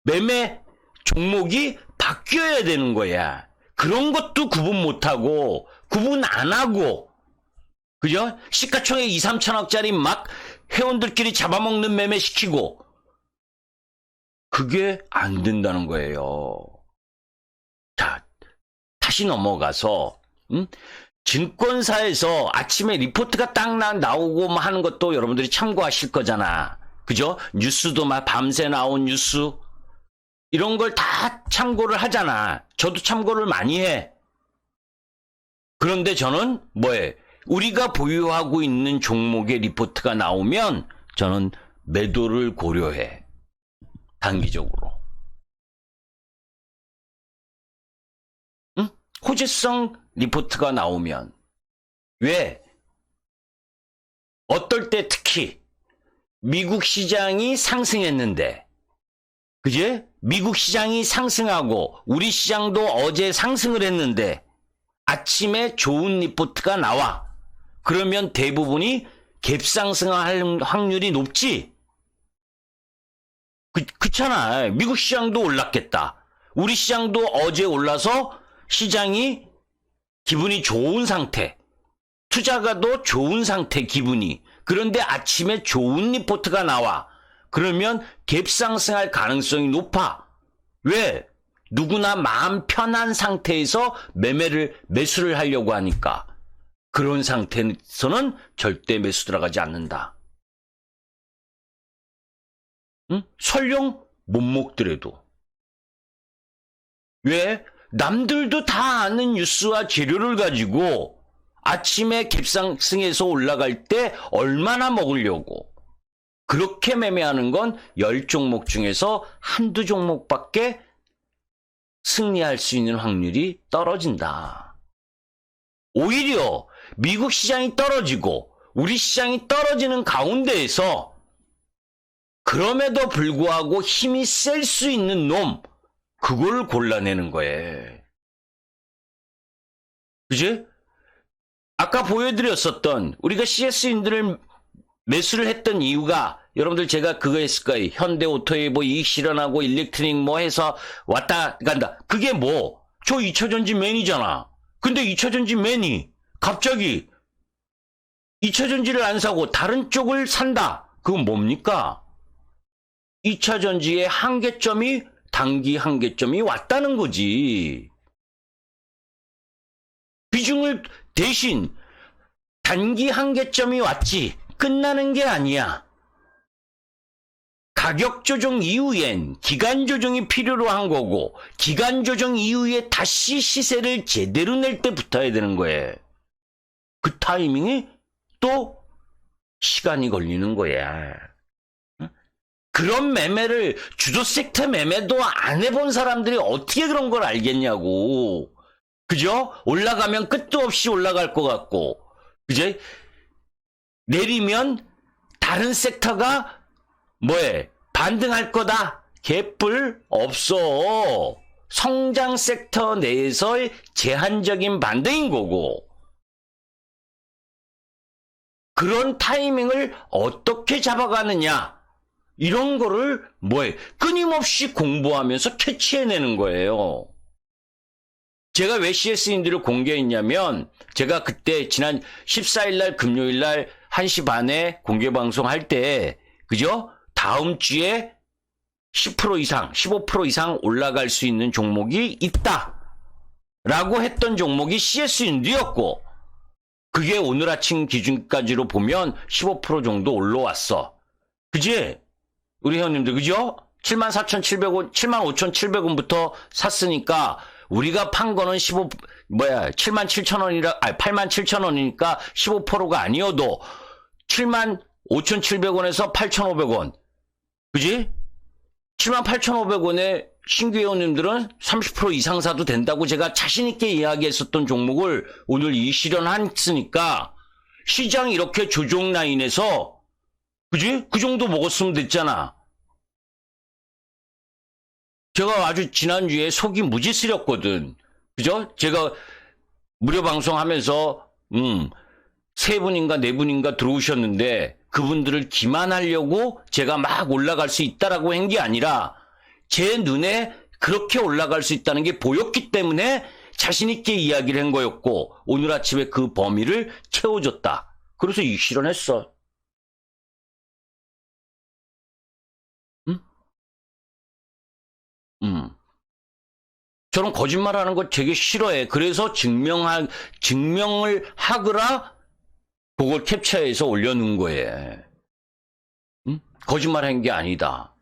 매매 종목이 바뀌어야 되는 거야. 그런 것도 구분 못하고, 구분 안 하고, 그죠? 시가총액 2, 3천억짜리 막 회원들끼리 잡아먹는 매매 시키고, 그게 안 된다는 거예요. 자, 다시 넘어가서, 증권사에서 아침에 리포트가 딱 나오고 하는 것도 여러분들이 참고하실 거잖아. 그죠? 뉴스도 막 밤새 나온 뉴스, 이런 걸 다 참고를 하잖아. 저도 참고를 많이 해. 그런데 저는 우리가 보유하고 있는 종목의 리포트가 나오면 저는 매도를 고려해. 단기적으로. 응? 호재성 리포트가 나오면. 왜? 어떨 때 특히 미국 시장이 상승했는데, 그제? 미국 시장이 상승하고 우리 시장도 어제 상승을 했는데 아침에 좋은 리포트가 나와. 그러면 대부분이 갭상승할 확률이 높지? 그렇잖아. 미국 시장도 올랐겠다. 우리 시장도 어제 올라서 시장이 기분이 좋은 상태. 투자가도 좋은 상태 기분이. 그런데 아침에 좋은 리포트가 나와. 그러면 갭상승할 가능성이 높아. 왜? 누구나 마음 편한 상태에서 매수를 하려고 하니까. 그런 상태에서는 절대 매수 들어가지 않는다. 응? 설령 못 먹더라도. 왜? 남들도 다 아는 뉴스와 재료를 가지고 아침에 갭상승해서 올라갈 때 얼마나 먹으려고. 그렇게 매매하는 건 10종목 중에서 한두 종목밖에 승리할 수 있는 확률이 떨어진다. 오히려 미국 시장이 떨어지고 우리 시장이 떨어지는 가운데에서 그럼에도 불구하고 힘이 셀 수 있는 놈, 그걸 골라내는 거예요. 그지? 아까 보여드렸었던 우리가 CS인들을 매수를 했던 이유가 여러분들 제가 그거 했을 거예요. 현대오토에 뭐 이익 실현하고 일렉트릭 뭐 해서 왔다 간다. 그게 뭐? 저 2차전지 맨이잖아. 근데 2차전지 맨이 갑자기 2차전지를 안 사고 다른 쪽을 산다. 그건 뭡니까? 2차전지의 한계점이 단기 한계점이 왔다는 거지. 비중을 대신 단기 한계점이 왔지 끝나는 게 아니야. 가격 조정 이후엔 기간 조정이 필요로 한 거고 기간 조정 이후에 다시 시세를 제대로 낼 때 붙어야 되는 거예요. 그 타이밍이 또 시간이 걸리는 거야. 그런 매매를 주도 섹터 매매도 안 해본 사람들이 어떻게 그런 걸 알겠냐고. 그죠? 올라가면 끝도 없이 올라갈 것 같고, 그제? 내리면 다른 섹터가 뭐해? 반등할 거다. 개뿔 없어. 성장 섹터 내에서의 제한적인 반등인 거고. 그런 타이밍을 어떻게 잡아가느냐? 이런 거를 뭐해? 끊임없이 공부하면서 캐치해내는 거예요. 제가 왜 CS인들을 공개했냐면 제가 그때 지난 14일 날 금요일 날 1시 반에 공개 방송할 때 그죠? 다음 주에 10% 이상, 15% 이상 올라갈 수 있는 종목이 있다. 라고 했던 종목이 CS인들이었고 그게 오늘 아침 기준까지로 보면 15% 정도 올라왔어. 그지? 우리 회원님들 그죠? 74,700원, 75,700원부터 샀으니까 우리가 판 거는 77,000원이라, 87,000원이니까 15%가 아니어도 75,700원에서 8,500원. 그지? 78,500원에 신규 회원님들은 30% 이상 사도 된다고 제가 자신있게 이야기했었던 종목을 오늘 이 실현했으니까 시장 이렇게 조정 라인에서 그지? 그 정도 먹었으면 됐잖아. 제가 아주 지난주에 속이 무지 쓰렸거든. 그죠? 제가 무료 방송하면서, 3분인가 4분인가 들어오셨는데, 그분들을 기만하려고 제가 막 올라갈 수 있다라고 한 게 아니라, 제 눈에 그렇게 올라갈 수 있다는 게 보였기 때문에 자신있게 이야기를 한 거였고, 오늘 아침에 그 범위를 채워줬다. 그래서 이 실현했어. 저는 거짓말하는 거 되게 싫어해. 그래서 증명을 하거라 그걸 캡처해서 올려놓은 거예요. 거짓말한 게 아니다.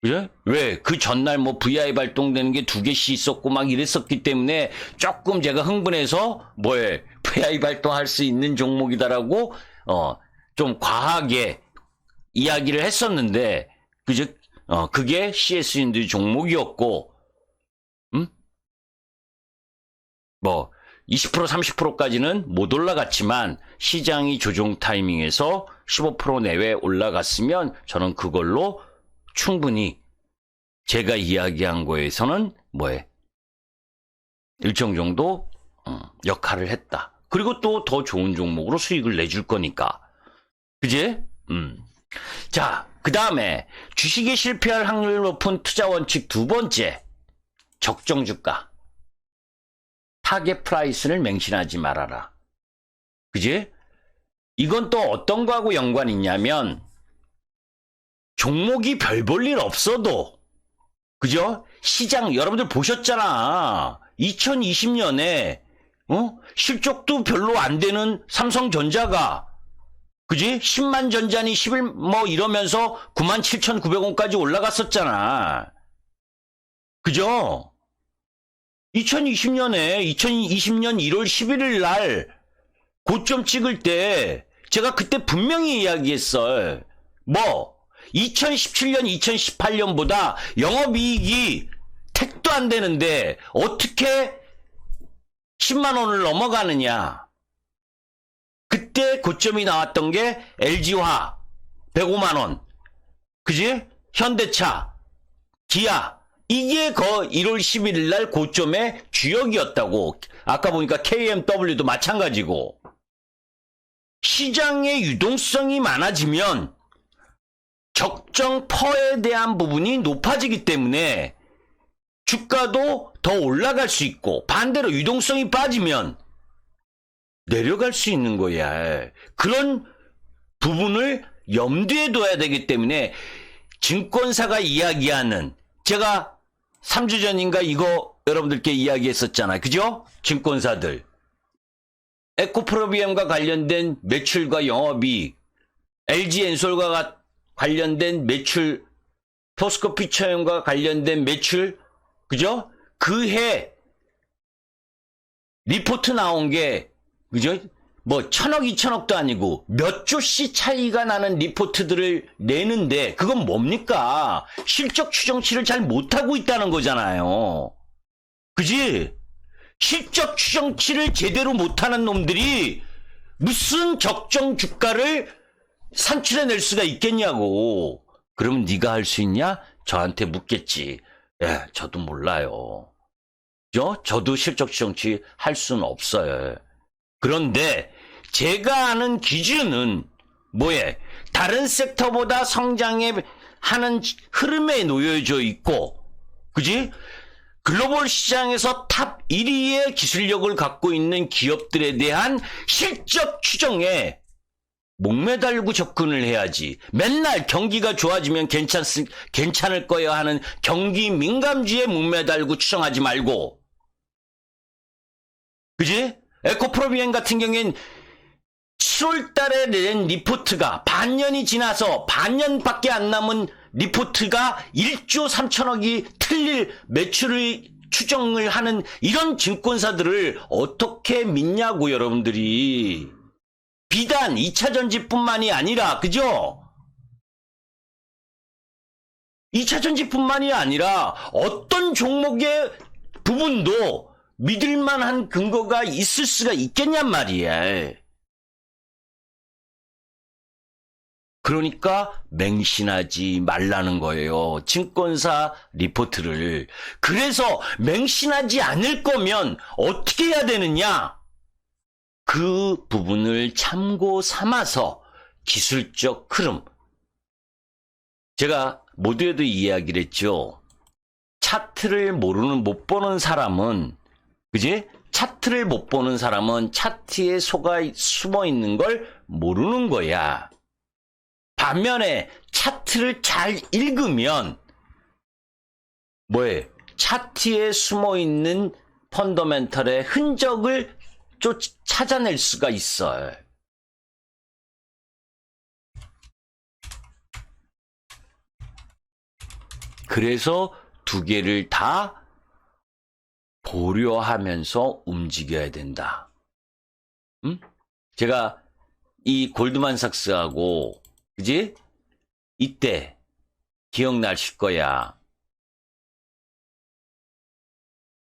그래? 왜? 그 전날 뭐 VI 발동되는 게 2개씩 있었고 막 이랬었기 때문에 조금 제가 흥분해서 뭐에 VI 발동할 수 있는 종목이다라고 좀 과하게 이야기를 했었는데 그게 CS인들 종목이었고, 뭐, 20%, 30%까지는 못 올라갔지만, 시장이 조정 타이밍에서 15% 내외 올라갔으면, 저는 그걸로 충분히 제가 이야기한 거에서는 일정 정도, 역할을 했다. 그리고 또 더 좋은 종목으로 수익을 내줄 거니까. 그지? 자, 그 다음에 주식에 실패할 확률 높은 투자 원칙 두 번째, 적정 주가. 타겟 프라이스를 맹신하지 말아라. 그지? 이건 또 어떤 거하고 연관이 있냐면 종목이 별 볼 일 없어도 그죠? 시장 여러분들 보셨잖아. 2020년에 실적도 별로 안 되는 삼성전자가 그지? 10만 전자니 11 뭐 이러면서 97,900원까지 올라갔었잖아. 그죠? 2020년 1월 11일 날 고점 찍을 때 제가 그때 분명히 이야기했어요. 2017년, 2018년보다 영업이익이 택도 안 되는데 어떻게 10만 원을 넘어가느냐. 그때 고점이 나왔던 게 LG화 105만 원. 그지? 현대차, 기아. 이게 1월 11일 날 고점의 주역이었다고. 아까 보니까 KMW도 마찬가지고. 시장의 유동성이 많아지면 적정 퍼에 대한 부분이 높아지기 때문에 주가도 더 올라갈 수 있고, 반대로 유동성이 빠지면 내려갈 수 있는 거야. 그런 부분을 염두에 둬야 되기 때문에 증권사가 이야기하는, 제가 3주 전인가 이거 여러분들께 이야기했었잖아요. 그죠? 증권사들. 에코프로비엠과 관련된 매출과 영업이익, LG엔솔과 관련된 매출, 포스코피처연과 관련된 매출, 그죠? 그 해 리포트 나온 게, 그죠? 1000억, 2000억도 아니고 몇 조씩 차이가 나는 리포트들을 내는데, 그건 뭡니까? 실적 추정치를 잘 못하고 있다는 거잖아요. 그지? 실적 추정치를 제대로 못하는 놈들이 무슨 적정 주가를 산출해낼 수가 있겠냐고. 그러면 네가 할 수 있냐? 저한테 묻겠지. 예, 저도 몰라요. 저도 실적 추정치 할 수는 없어요. 그런데 제가 아는 기준은 다른 섹터보다 하는 흐름에 놓여져 있고, 그지? 글로벌 시장에서 탑 1위의 기술력을 갖고 있는 기업들에 대한 실적 추정에 목매달고 접근을 해야지. 맨날 경기가 좋아지면 괜찮을 거야 하는 경기 민감주에 목매달고 추정하지 말고. 그지? 에코프로비엠 같은 경우엔 7월 달에 낸 리포트가 반년이 지나서 반년밖에 안 남은 리포트가 1조 3천억이 틀릴 매출을 추정을 하는 이런 증권사들을 어떻게 믿냐고, 여러분들이. 비단 2차 전지뿐만이 아니라, 그죠? 2차 전지뿐만이 아니라 어떤 종목의 부분도 믿을만한 근거가 있을 수가 있겠냔 말이야. 그러니까 맹신하지 말라는 거예요. 증권사 리포트를. 그래서 맹신하지 않을 거면 어떻게 해야 되느냐? 그 부분을 참고 삼아서 기술적 흐름. 제가 모두에도 이야기를 했죠. 차트를 못 보는 사람은, 그지? 차트를 못 보는 사람은 차트에 속아 숨어 있는 걸 모르는 거야. 반면에 차트를 잘 읽으면 차트에 숨어 있는 펀더멘털의 흔적을 찾아낼 수가 있어요. 그래서 두 개를 다 고려하면서 움직여야 된다. 제가 이 골드만삭스하고, 그지? 이때 기억나실 거야.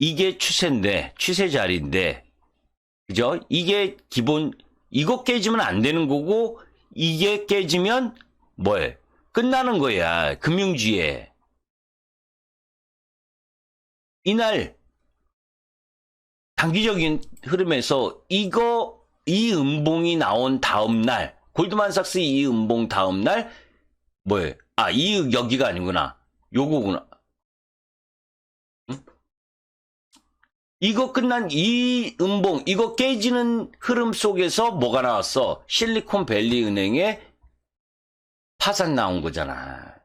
이게 추세인데, 추세 자리인데, 그죠? 이게 이거 깨지면 안 되는 거고, 이게 깨지면 끝나는 거야. 금융주의에. 이날 단기적인 흐름에서 이 음봉이 나온 다음 날, 골드만삭스 이 음봉 다음 날 여기가 아니구나. 요거구나. 응? 이거 끝난 이 음봉, 이거 깨지는 흐름 속에서 뭐가 나왔어? 실리콘밸리 은행에 파산 나온 거잖아.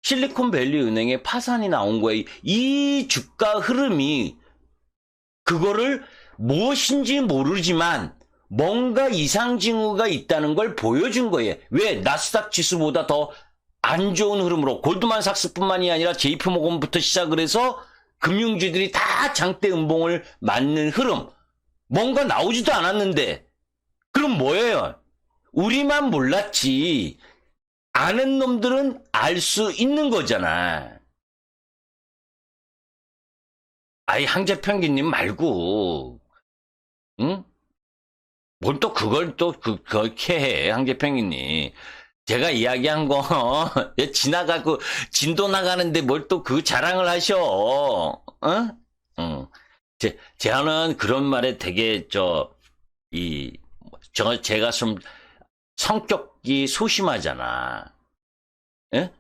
실리콘밸리 은행에 파산이 나온 거야. 이 주가 흐름이 그거를 무엇인지 모르지만 뭔가 이상 징후가 있다는 걸 보여준 거예요. 왜? 나스닥 지수보다 더 안 좋은 흐름으로 골드만삭스뿐만이 아니라 JP모건부터 시작을 해서 금융주들이 다 장대 음봉을 맞는 흐름. 뭔가 나오지도 않았는데 그럼 뭐예요? 우리만 몰랐지 아는 놈들은 알 수 있는 거잖아. 아이 항제평균님 말고 응? 뭘 또 그걸 또 그렇게 해 항제평균님. 제가 이야기한 거 지나가고 진도 나가는데 뭘 또 그 자랑을 하셔. 어? 응. 제가는 그런 말에 되게 제가 좀 성격이 소심하잖아. 예?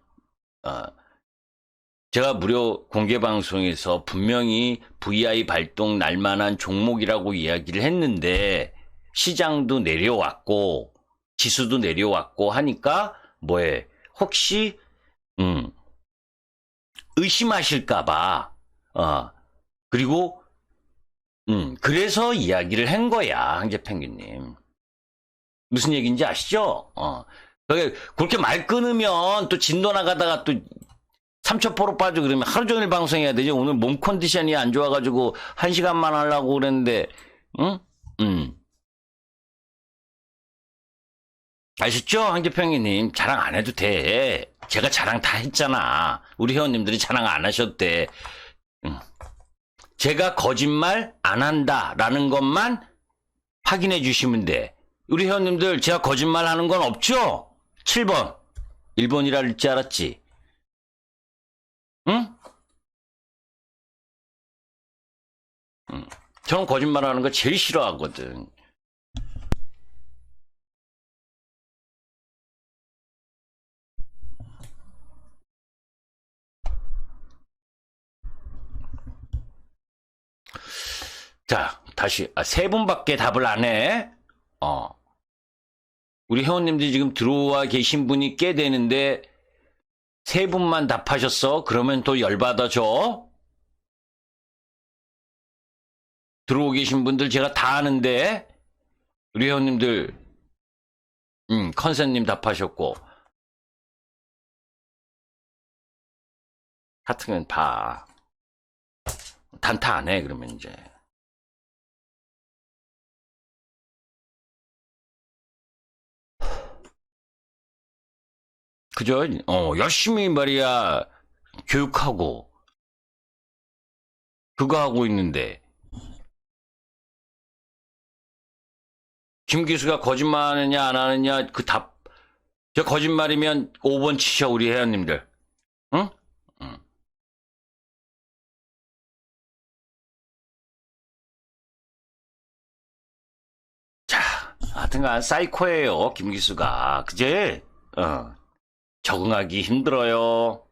제가 무료 공개 방송에서 분명히 VI 발동 날만한 종목이라고 이야기를 했는데 시장도 내려왔고 지수도 내려왔고 하니까 뭐해? 혹시 의심하실까봐 그리고 그래서 이야기를 한 거야 항제펭귄님. 무슨 얘기인지 아시죠? 그렇게 말 끊으면 또 진도 나가다가 또 3,000% 빠져 그러면 하루 종일 방송해야 되지. 오늘 몸 컨디션이 안 좋아가지고 1시간만 하려고 그랬는데 응? 아셨죠? 항제평이님 자랑 안 해도 돼. 제가 자랑 다 했잖아. 우리 회원님들이 자랑 안 하셔도 돼. 제가 거짓말 안 한다라는 것만 확인해 주시면 돼. 우리 회원님들 제가 거짓말 하는 건 없죠? 7번 1번이라 할지 알았지? 응? 저는 거짓말 하는 거 제일 싫어하거든. 자, 다시 세 분밖에 답을 안 해. 우리 회원님들이 지금 들어와 계신 분이 꽤 되는데 세 분만 답하셨어. 그러면 또 열받아져. 들어오 계신 분들 제가 다 아는데 우리 회원님들 컨셉님 답하셨고 하여튼 봐. 단타 안 해 그러면 이제. 그죠? 열심히 말이야 교육하고 그거 하고 있는데 김 기수가 거짓말 하느냐 안 하느냐 그 답 저 거짓말이면 5번 치셔 우리 회원님들. 응? 자, 하여튼간 사이코예요 김 기수가. 그제? 적응하기 힘들어요.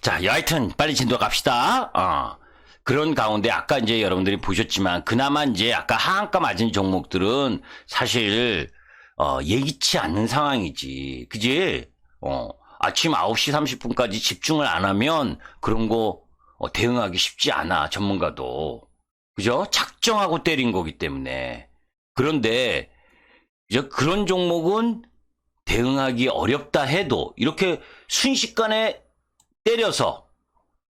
자, 여하튼 빨리 진도 갑시다. 그런 가운데 아까 이제 여러분들이 보셨지만 그나마 이제 아까 하한가 맞은 종목들은 사실 예기치 않는 상황이지. 그지? 아침 9시 30분까지 집중을 안 하면 그런 거 대응하기 쉽지 않아. 전문가도. 그죠? 작정하고 때린 거기 때문에. 그런데 이제 그런 종목은 대응하기 어렵다 해도 이렇게 순식간에 때려서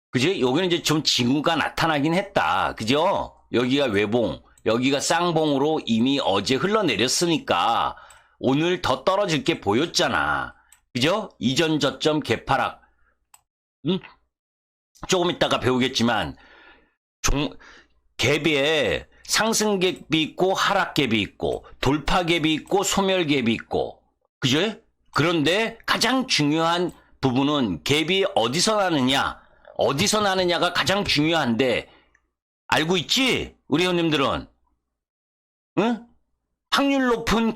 그지? 여기는 이제 좀 징후가 나타나긴 했다. 그죠? 여기가 외봉, 여기가 쌍봉으로 이미 어제 흘러내렸으니까 오늘 더 떨어질 게 보였잖아. 그죠? 이전 저점 개파락. 조금 이따가 배우겠지만 갭에 상승 갭이 있고 하락 갭이 있고 돌파 갭이 있고 소멸 갭이 있고 그죠? 그런데 가장 중요한 부분은 갭이 어디서 나느냐가 가장 중요한데 알고 있지? 우리 회원님들은 응? 확률 높은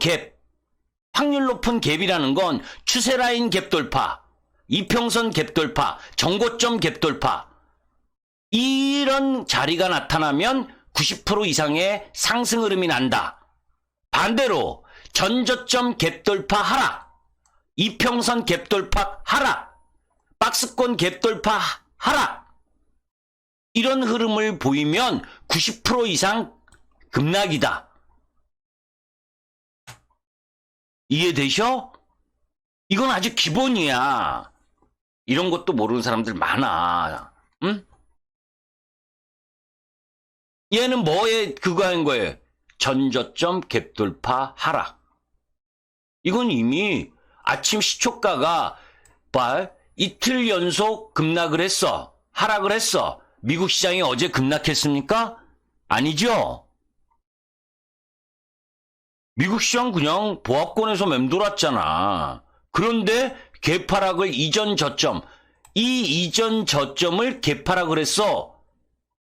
갭이라는 건 추세라인 갭 돌파, 이평선 갭 돌파, 정고점 갭 돌파 이런 자리가 나타나면 90% 이상의 상승 흐름이 난다. 반대로 전저점 갭 돌파 하락, 이평선 갭 돌파 하락, 박스권 갭 돌파 하락 이런 흐름을 보이면 90% 이상 급락이다. 이해되셔? 이건 아주 기본이야. 이런 것도 모르는 사람들 많아. 응? 얘는 뭐에 그거 한 거예요? 전저점 갭돌파 하락. 이건 이미 아침 시초가가 이틀 연속 급락을 했어. 하락을 했어. 미국 시장이 어제 급락했습니까? 아니죠. 미국 시장 그냥 보합권에서 맴돌았잖아. 그런데 갭하락을 이전 저점을 갭하락을 했어.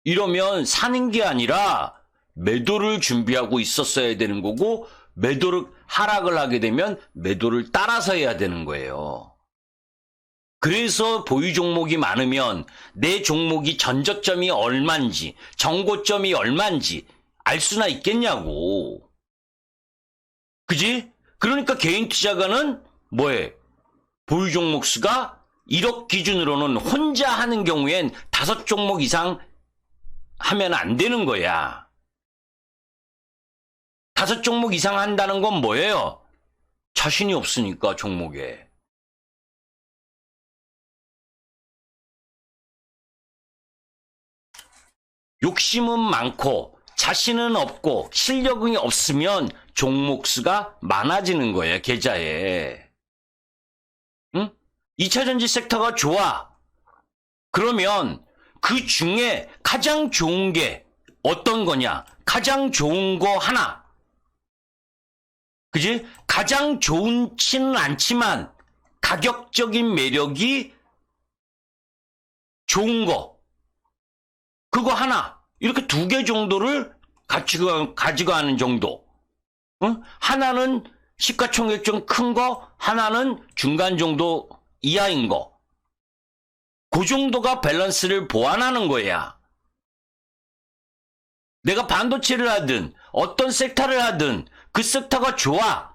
이러면 사는 게 아니라 매도를 준비하고 있었어야 되는 거고, 매도를 하락을 하게 되면 매도를 따라서 해야 되는 거예요. 그래서 보유 종목이 많으면 내 종목이 전저점이 얼만지, 정고점이 얼만지 알 수나 있겠냐고. 그지? 그러니까 개인 투자가는 뭐해? 보유 종목 수가 1억 기준으로는 혼자 하는 경우엔 5종목 이상 하면 안 되는 거야. 5종목 이상 한다는 건 뭐예요? 자신이 없으니까 종목에. 욕심은 많고 자신은 없고 실력이 없으면 종목 수가 많아지는 거예요, 계좌에. 응? 2차전지 섹터가 좋아. 그러면 그 중에 가장 좋은 게 어떤 거냐? 가장 좋은 거 하나. 그지? 가장 좋지는 않지만 가격적인 매력이 좋은 거. 그거 하나. 이렇게 2개 정도를 가지고 가는 정도. 응? 하나는 시가총액 좀 큰 거, 하나는 중간 정도 이하인 거. 그 정도가 밸런스를 보완하는 거야. 내가 반도체를 하든 어떤 섹터를 하든 그 섹터가 좋아.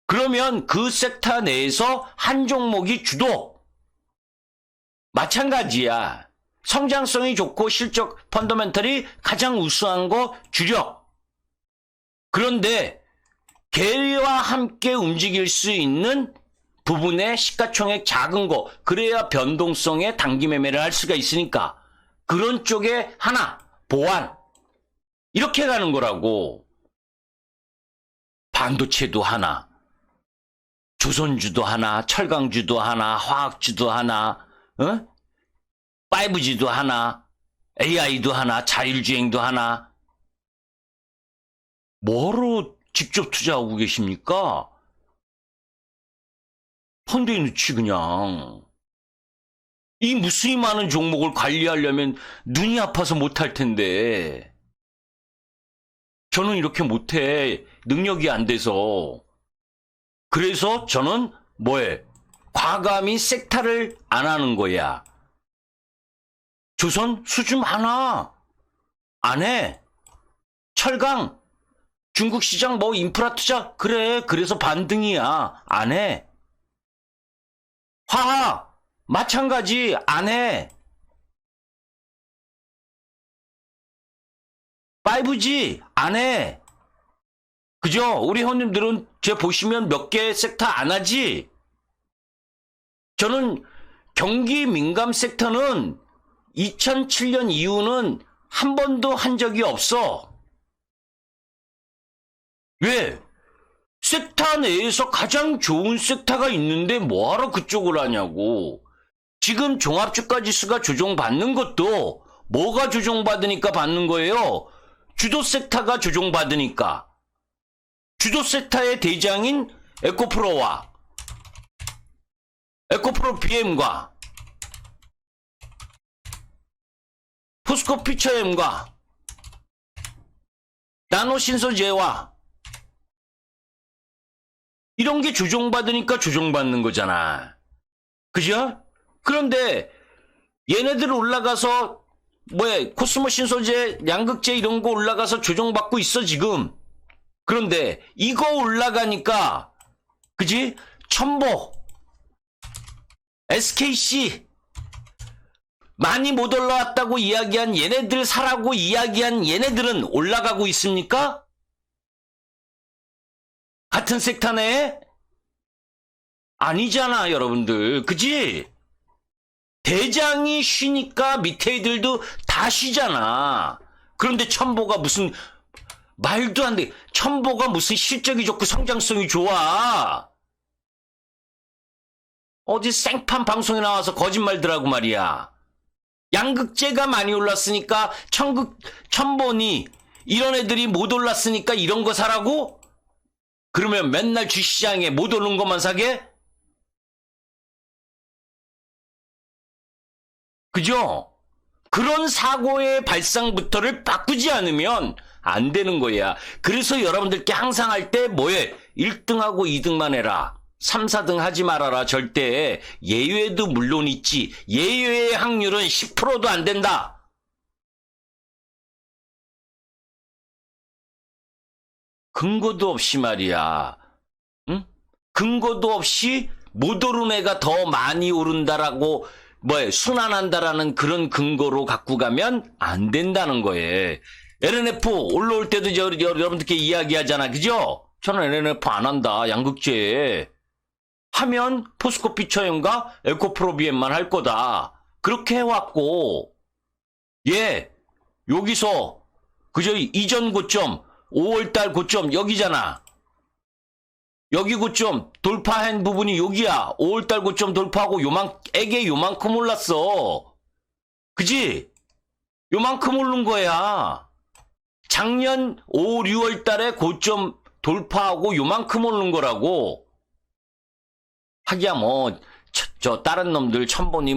그러면 그 섹터 내에서 한 종목이 주도. 마찬가지야. 성장성이 좋고 실적 펀더멘털이 가장 우수한 거 주력. 그런데 걔와 함께 움직일 수 있는 부분의 시가총액 작은 거, 그래야 변동성에 단기 매매를 할 수가 있으니까 그런 쪽에 하나 보완. 이렇게 가는 거라고. 반도체도 하나, 조선주도 하나, 철강주도 하나, 화학주도 하나, 5G도 하나, AI도 하나, 자율주행도 하나. 뭐로 직접 투자하고 계십니까? 펀드에 넣지 그냥. 이 무수히 많은 종목을 관리하려면 눈이 아파서 못할 텐데. 저는 이렇게 못해. 능력이 안 돼서. 그래서 저는 뭐해? 과감히 섹터를 안 하는 거야. 조선 수준 하나 안 해. 철강 중국 시장 뭐 인프라 투자 그래. 그래서 반등이야. 안 해. 화학 마찬가지 안 해. 5G 안 해. 그죠? 우리 형님들은 제 보시면 몇 개 섹터 안 하지? 저는 경기 민감 섹터는 2007년 이후는 한 번도 한 적이 없어. 왜? 섹터 내에서 가장 좋은 섹터가 있는데 뭐하러 그쪽을 하냐고. 지금 종합주가 지수가 조정받는 것도 뭐가 조정받으니까 받는 거예요? 주도 섹터가 조정받으니까. 주도 섹터의 대장인 에코프로와 에코프로 BM과 포스코 피처엠과 나노신소재와 이런 게 조정받으니까 조정받는 거잖아. 그죠? 그런데 얘네들 올라가서 코스모 신소재, 양극재 이런 거 올라가서 조정받고 있어 지금. 그런데 이거 올라가니까 그지? 첨보, SKC 많이 못 올라왔다고 이야기한 얘네들 사라고 이야기한 얘네들은 올라가고 있습니까? 같은 섹터 내에? 아니잖아, 여러분들. 그지? 대장이 쉬니까 밑에 애들도 다 쉬잖아. 그런데 첨보가 무슨, 말도 안 돼. 첨보가 무슨 실적이 좋고 성장성이 좋아. 어디 생판 방송에 나와서 거짓말들하고 말이야. 양극재가 많이 올랐으니까 첨보니 이런 애들이 못 올랐으니까 이런 거 사라고? 그러면 맨날 주시장에 못 오른 것만 사게? 그죠? 그런 사고의 발상부터를 바꾸지 않으면 안 되는 거야. 그래서 여러분들께 항상 할 때 뭐해? 1등하고 2등만 해라. 3, 4등 하지 말아라. 절대. 예외도 물론 있지. 예외의 확률은 10%도 안 된다. 근거도 없이 말이야. 응? 근거도 없이 못 오른 애가 더 많이 오른다라고 순환한다라는 그런 근거로 갖고 가면 안 된다는 거예요. LNF 올라올 때도 여러분들께 이야기하잖아. 그죠? 저는 LNF 안 한다. 양극재. 하면 포스코 피처엠과 에코프로비엠만 할 거다. 그렇게 해왔고, 예, 여기서, 그저 이전 고점, 5월달 고점 여기잖아. 여기 고점 돌파한 부분이 여기야. 5월달 고점 돌파하고 애게 요만큼 올랐어. 그지? 요만큼 오른 거야. 작년 5, 6월달에 고점 돌파하고 요만큼 오른 거라고. 하기야 저 다른 놈들 첨보니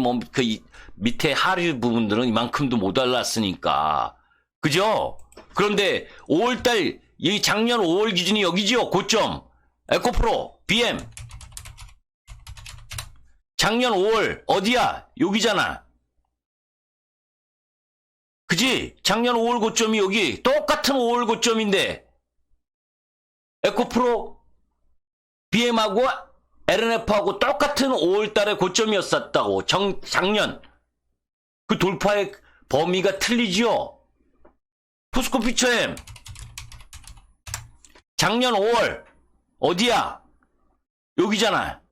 밑에 하류 부분들은 이만큼도 못 올랐으니까. 그죠? 그런데 5월달 이 작년 5월 기준이 여기죠. 고점. 에코프로, BM. 작년 5월, 어디야? 여기잖아. 그지? 작년 5월 고점이 여기. 똑같은 5월 고점인데, 에코프로, BM하고 LNF하고 똑같은 5월 달에 고점이었었다고. 작년. 그 돌파의 범위가 틀리지요? 포스코 피처엠. 작년 5월. 어디야? 여기잖아.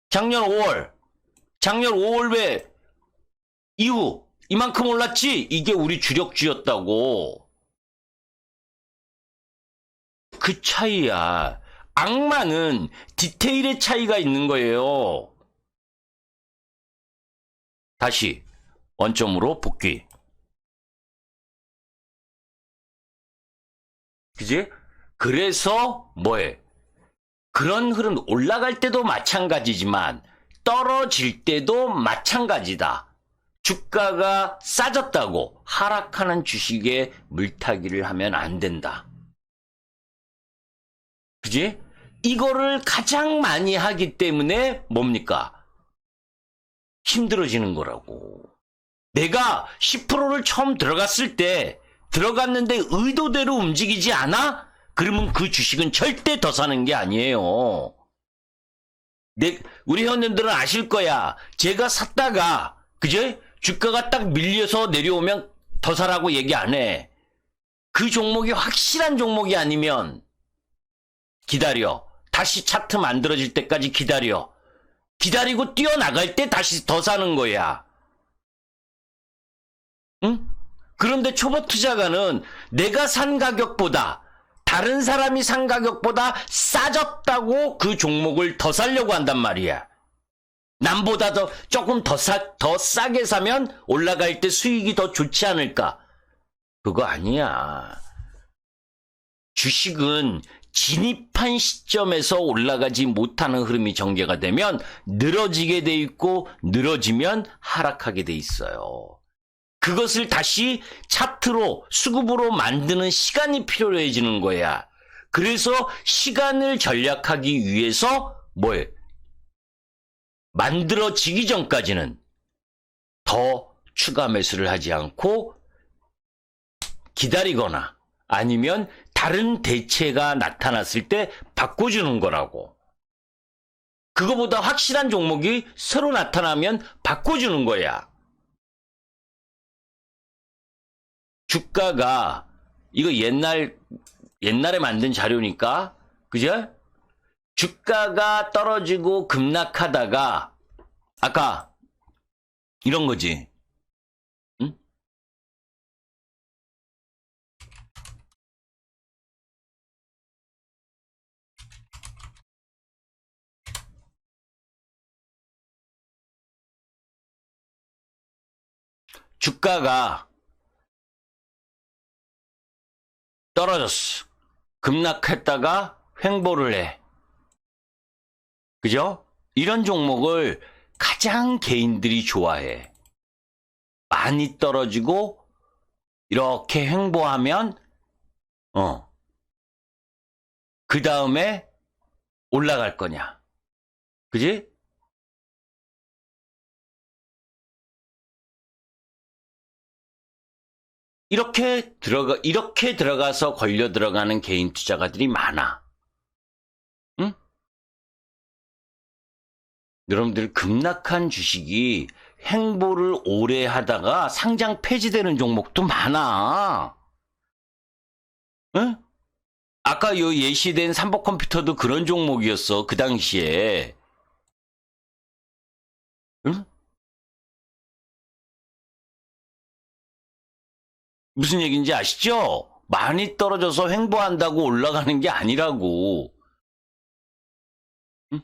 작년 5월. 작년 5월 왜 이후 이만큼 올랐지? 이게 우리 주력주였다고. 그 차이야. 악마는 디테일의 차이가 있는 거예요. 다시 원점으로 복귀. 그지? 그래서 뭐해? 그런 흐름, 올라갈 때도 마찬가지지만 떨어질 때도 마찬가지다. 주가가 싸졌다고 하락하는 주식에 물타기를 하면 안 된다. 그지? 이거를 가장 많이 하기 때문에 뭡니까? 힘들어지는 거라고. 내가 10%를 처음 들어갔을 때 들어갔는데 의도대로 움직이지 않아? 그러면 그 주식은 절대 더 사는 게 아니에요. 우리 회원님들은 아실 거야. 제가 샀다가, 그제? 주가가 딱 밀려서 내려오면 더 사라고 얘기 안 해. 그 종목이 확실한 종목이 아니면 기다려. 다시 차트 만들어질 때까지 기다려. 기다리고 뛰어나갈 때 다시 더 사는 거야. 응? 그런데 초보 투자가는 내가 산 가격보다 다른 사람이 산 가격보다 싸졌다고 그 종목을 더 사려고 한단 말이야. 남보다 조금 더 싸게 사면 올라갈 때 수익이 더 좋지 않을까? 그거 아니야. 주식은 진입한 시점에서 올라가지 못하는 흐름이 전개가 되면 늘어지게 돼 있고 늘어지면 하락하게 돼 있어요. 그것을 다시 차트로 수급으로 만드는 시간이 필요해지는 거야. 그래서 시간을 절약하기 위해서 뭐해? 만들어지기 전까지는 더 추가 매수를 하지 않고 기다리거나 아니면 다른 대체가 나타났을 때 바꿔주는 거라고. 그거보다 확실한 종목이 새로 나타나면 바꿔주는 거야. 주가가 이거 옛날에 만든 자료니까 그죠? 주가가 떨어지고 급락하다가 아까 이런 거지. 응? 주가가 떨어졌어. 급락했다가 횡보를 해. 그죠? 이런 종목을 가장 개인들이 좋아해. 많이 떨어지고 이렇게 횡보하면 그 다음에 올라갈 거냐. 그지? 이렇게 들어가서 걸려 들어가는 개인 투자가들이 많아. 응? 여러분들 급락한 주식이 횡보를 오래 하다가 상장 폐지되는 종목도 많아. 응? 아까 요 예시된 삼복컴퓨터도 그런 종목이었어. 그 당시에. 응? 무슨 얘기인지 아시죠? 많이 떨어져서 횡보한다고 올라가는 게 아니라고. 응?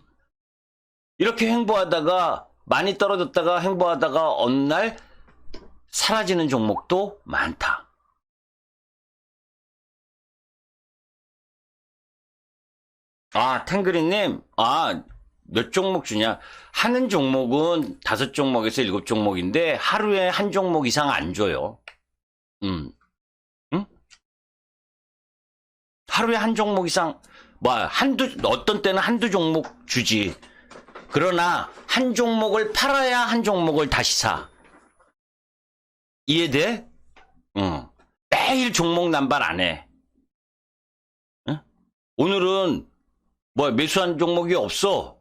이렇게 횡보하다가 많이 떨어졌다가 횡보하다가 어느 날 사라지는 종목도 많다. 아, 탱그리님, 몇 종목 주냐? 하는 종목은 5종목에서 7종목인데 하루에 한 종목 이상 안 줘요. 응? 하루에 한 종목 이상, 어떤 때는 한두 종목 주지. 그러나 한 종목을 팔아야 한 종목을 다시 사. 이해돼? 응. 매일 종목 남발 안 해. 응? 오늘은 매수한 종목이 없어.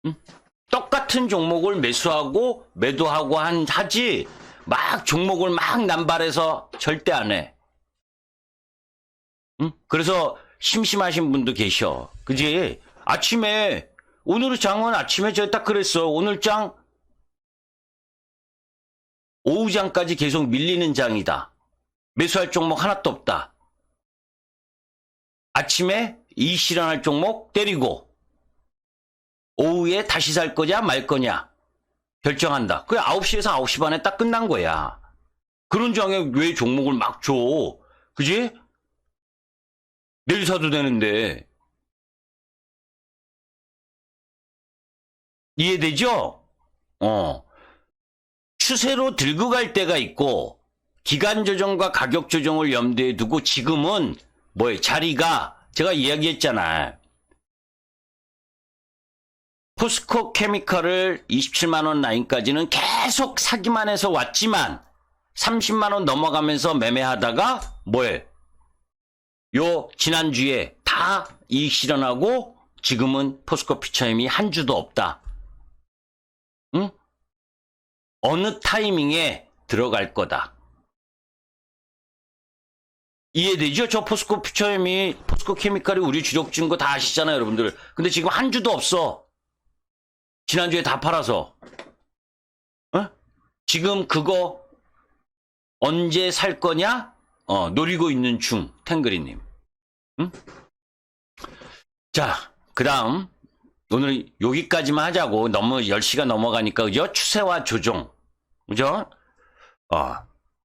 응? 똑같은 종목을 매수하고 매도하고 하지. 막 종목을 막 남발해서 절대 안 해. 응? 그래서 심심하신 분도 계셔. 그지? 오늘 장은 아침에 제가 딱 그랬어. 오늘 장, 오후 장까지 계속 밀리는 장이다. 매수할 종목 하나도 없다. 아침에 이 실현할 종목 때리고, 오후에 다시 살 거냐 말 거냐 결정한다. 그게 9시에서 9시 반에 딱 끝난 거야. 그런 장에 왜 종목을 막 줘? 그지? 내일 사도 되는데. 이해되죠? 추세로 들고 갈 때가 있고 기간 조정과 가격 조정을 염두에 두고 지금은 자리가 제가 이야기했잖아. 포스코 케미컬을 27만원 라인까지는 계속 사기만 해서 왔지만 30만원 넘어가면서 매매하다가 지난주에 다 이익 실현하고 지금은 포스코 피처엠이 한 주도 없다. 응? 어느 타이밍에 들어갈 거다. 이해되죠? 저 포스코 케미컬이 우리 주력 준 거 다 아시잖아요, 여러분들. 근데 지금 한 주도 없어. 지난주에 다 팔아서. 지금 그거 언제 살 거냐? 노리고 있는 중, 탱그리님. 응? 자, 그 다음. 오늘 여기까지만 하자고. 너무 10시가 넘어가니까, 그죠? 추세와 조정. 그죠?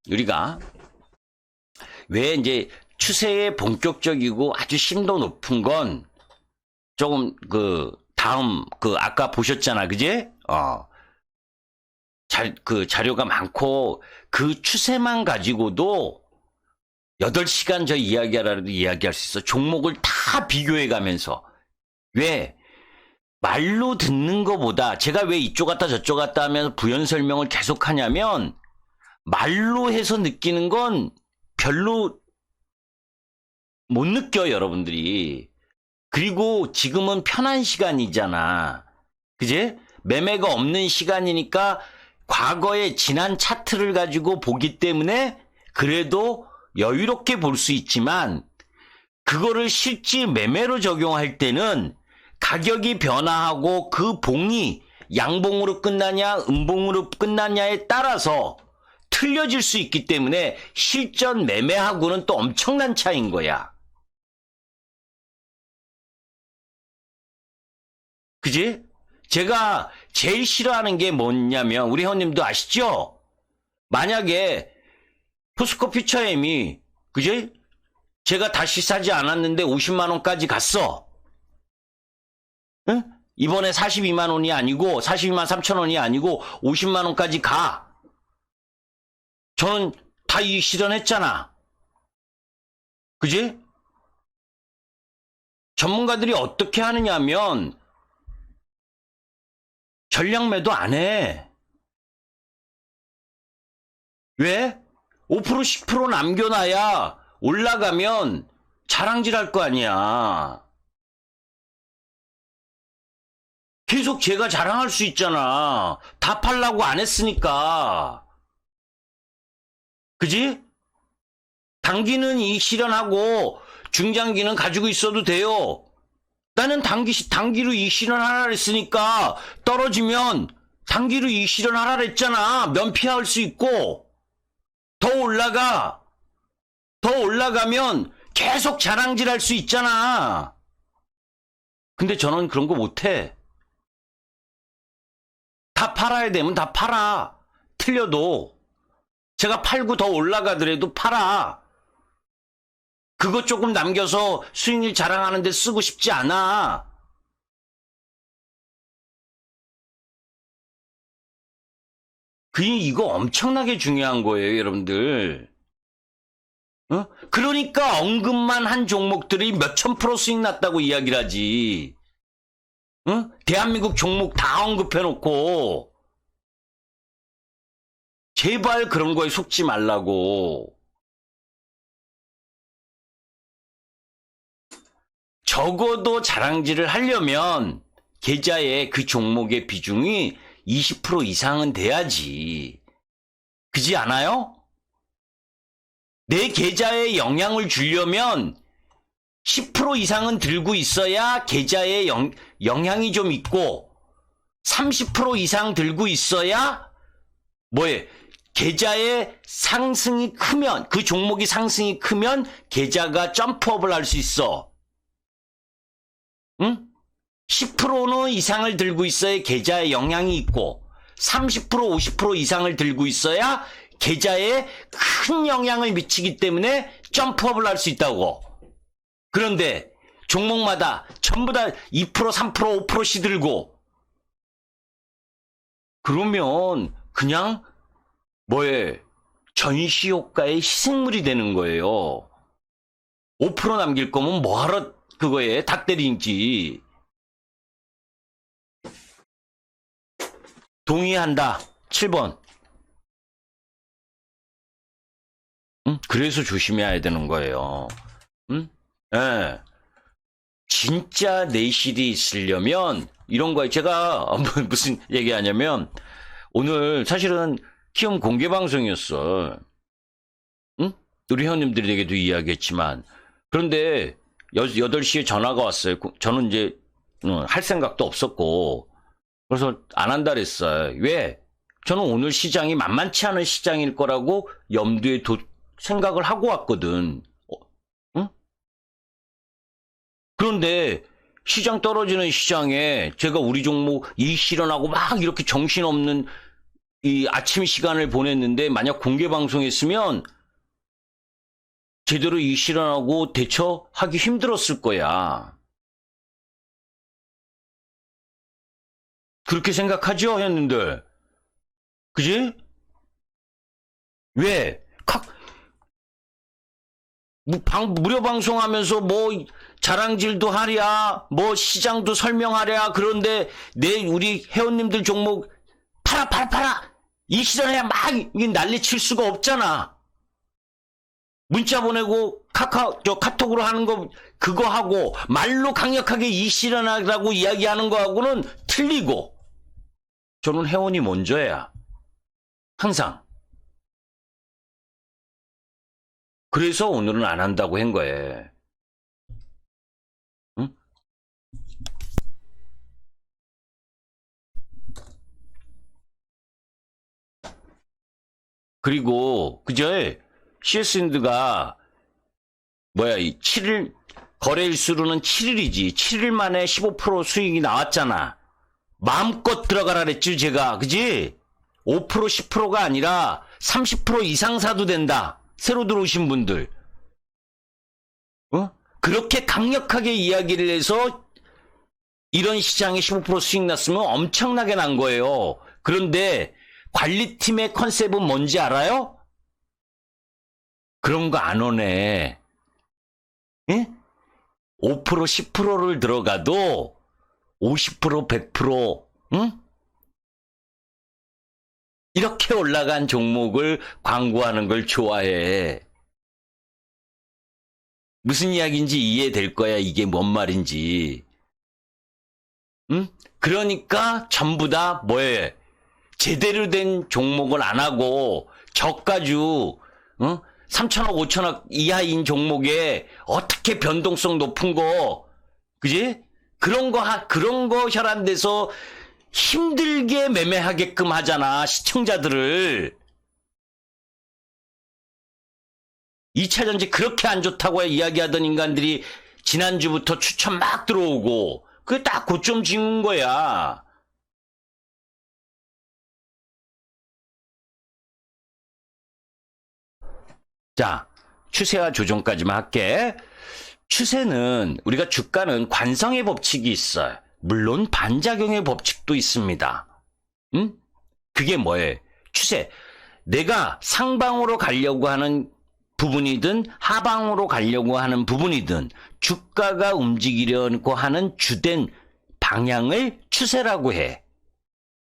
우리가, 왜 이제 추세의 본격적이고 아주 심도 높은 건 조금 아까 보셨잖아. 그지? 자료가 많고 그 추세만 가지고도 8시간 저 이야기하라도 이야기할 수 있어. 종목을 다 비교해 가면서. 왜? 말로 듣는 거보다 제가 왜 이쪽 갔다 저쪽 갔다 하면서 부연 설명을 계속 하냐면 말로 해서 느끼는 건 별로 못 느껴요, 여러분들이. 그리고 지금은 편한 시간이잖아. 그지? 매매가 없는 시간이니까 과거의 지난 차트를 가지고 보기 때문에 그래도 여유롭게 볼 수 있지만 그거를 실질 매매로 적용할 때는 가격이 변화하고 그 봉이 양봉으로 끝나냐 음봉으로 끝나냐에 따라서 틀려질 수 있기 때문에 실전 매매하고는 또 엄청난 차이인 거야. 그지? 제가 제일 싫어하는 게 뭐냐면 우리 회원님도 아시죠? 만약에 포스코 퓨처엠이 그지? 제가 다시 사지 않았는데 50만 원까지 갔어. 응? 이번에 42만 원이 아니고 42만 3천 원이 아니고 50만 원까지 가. 저는 다 이 실현했잖아. 그지? 전문가들이 어떻게 하느냐면 전량 매도 안 해. 왜? 5% 10% 남겨놔야 올라가면 자랑질 할 거 아니야. 계속 제가 자랑할 수 있잖아. 다 팔라고 안 했으니까. 그지? 단기는 이 실현하고 중장기는 가지고 있어도 돼요. 나는 단기로 이 실현하라 했으니까 떨어지면 단기로 이 실현하라 했잖아. 면피할 수 있고 더 올라가면 계속 자랑질 할 수 있잖아. 근데 저는 그런 거 못해. 다 팔아야 되면 다 팔아. 틀려도. 제가 팔고 더 올라가더라도 팔아. 그거 조금 남겨서 수익률 자랑하는데 쓰고 싶지 않아. 이거 엄청나게 중요한 거예요, 여러분들. 어? 그러니까 언급만 한 종목들이 몇천 프로 수익 났다고 이야기를 하지. 어? 대한민국 종목 다 언급해놓고. 제발 그런 거에 속지 말라고. 적어도 자랑질을 하려면 계좌에 그 종목의 비중이 20% 이상은 돼야지. 그지 않아요? 내 계좌에 영향을 주려면 10% 이상은 들고 있어야 계좌에 영향이 좀 있고 30% 이상 들고 있어야 계좌의 상승이 크면 그 종목이 상승이 크면 계좌가 점프업을 할 수 있어. 응? 10%는 이상을 들고 있어야 계좌에 영향이 있고 30% 50% 이상을 들고 있어야 계좌에 큰 영향을 미치기 때문에 점프업을 할 수 있다고. 그런데 종목마다 전부 다 2% 3% 5%씩 들고 그러면 그냥 전시효과의 희생물이 되는 거예요. 5% 남길 거면 뭐하러 그거에 닭 때리는지. 동의한다. 7번. 응? 그래서 조심해야 되는 거예요. 응? 예. 진짜 내실이 있으려면 이런 거에 제가 무슨 얘기하냐면 오늘 사실은 키움 공개 방송이었어. 응? 우리 회원님들에게도 이야기했지만 그런데 8시에 전화가 왔어요. 저는 이제 할 생각도 없었고 그래서 안 한다 그랬어요. 왜? 저는 오늘 시장이 만만치 않은 시장일 거라고 염두에 생각을 하고 왔거든. 응? 그런데 시장 떨어지는 시장에 제가 우리 종목 일 실현하고 막 이렇게 정신없는 이 아침 시간을 보냈는데 만약 공개 방송했으면 제대로 일 실현하고 대처하기 힘들었을 거야. 그렇게 생각하죠, 회원님들? 그지? 왜? 무료 방송하면서 자랑질도 하랴, 시장도 설명하랴, 그런데 우리 회원님들 종목 팔아! 이 시장에 막 난리 칠 수가 없잖아. 문자 보내고 카톡으로 하는 거 그거 하고 말로 강력하게 이 실현하라고 이야기하는 거하고는 틀리고 저는 회원이 먼저야. 항상. 그래서 오늘은 안 한다고 한 거예요. 그리고 그저 CS랜드가 뭐야 이 7일 거래일수로는 7일이지. 7일 만에 15% 수익이 나왔잖아. 마음껏 들어가라 그랬지 제가. 그지? 5% 10%가 아니라 30% 이상 사도 된다. 새로 들어오신 분들. 그렇게 강력하게 이야기를 해서 이런 시장에 15% 수익 났으면 엄청나게 난 거예요. 그런데 관리팀의 컨셉은 뭔지 알아요? 그런 거 안 오네. 예? 5% 10%를 들어가도 50% 100% 응? 이렇게 올라간 종목을 광고하는 걸 좋아해. 무슨 이야기인지 이해될 거야. 이게 뭔 말인지. 응? 그러니까 전부 다 뭐해? 제대로 된 종목을 안 하고 저가주 3천억 5천억 이하인 종목에 어떻게 변동성 높은 거 그지? 그런 거 혈안돼서 힘들게 매매하게끔 하잖아. 시청자들을. 2차전지 그렇게 안 좋다고 이야기하던 인간들이 지난주부터 추천 막 들어오고 그게 딱 고점 찍은 거야. 자, 추세와 조정까지만 할게. 추세는 우리가 주가는 관성의 법칙이 있어요. 물론 반작용의 법칙도 있습니다. 응? 그게 뭐예요? 추세. 내가 상방으로 가려고 하는 부분이든 하방으로 가려고 하는 부분이든 주가가 움직이려고 하는 주된 방향을 추세라고 해.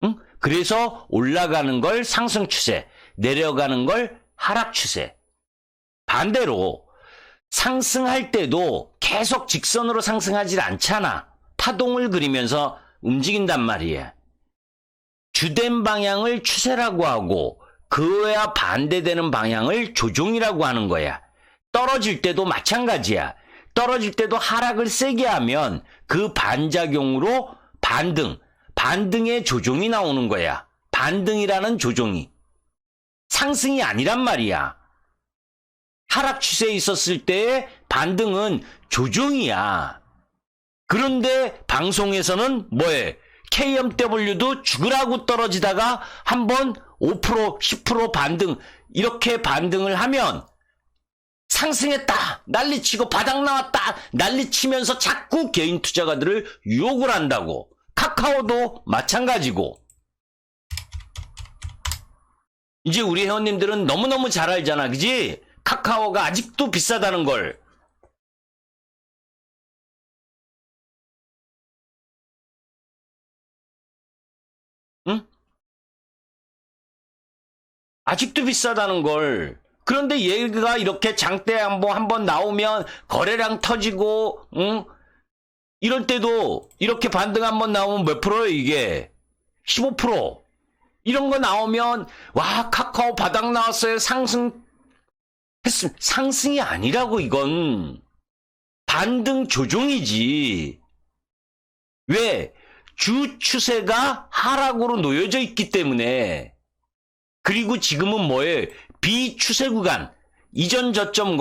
응? 그래서 올라가는 걸 상승 추세, 내려가는 걸 하락 추세. 반대로 상승할 때도 계속 직선으로 상승하지 않잖아. 파동을 그리면서 움직인단 말이야. 주된 방향을 추세라고 하고 그와 반대되는 방향을 조종이라고 하는 거야. 떨어질 때도 마찬가지야. 떨어질 때도 하락을 세게 하면 그 반작용으로 반등의 조종이 나오는 거야. 반등이라는 조종이. 상승이 아니란 말이야. 하락 추세에 있었을 때의 반등은 조종이야. 그런데 방송에서는 뭐해? KMW도 죽으라고 떨어지다가 한번 5% 10% 반등 이렇게 반등을 하면 상승했다 난리치고 바닥 나왔다 난리치면서 자꾸 개인 투자가들을 유혹을 한다고. 카카오도 마찬가지고. 이제 우리 회원님들은 너무너무 잘 알잖아. 그지? 카카오가 아직도 비싸다는 걸. 응? 아직도 비싸다는 걸. 그런데 얘가 이렇게 장대 한번 나오면 거래량 터지고, 응? 이럴 때도 이렇게 반등 한번 나오면 몇 프로예요, 이게? 15%. 이런 거 나오면, 와, 카카오 바닥 나왔어요. 상승이 아니라고, 이건. 반등 조종이지. 왜? 주 추세가 하락으로 놓여져 있기 때문에. 그리고 지금은 뭐예요? 비추세 구간, 이전 저점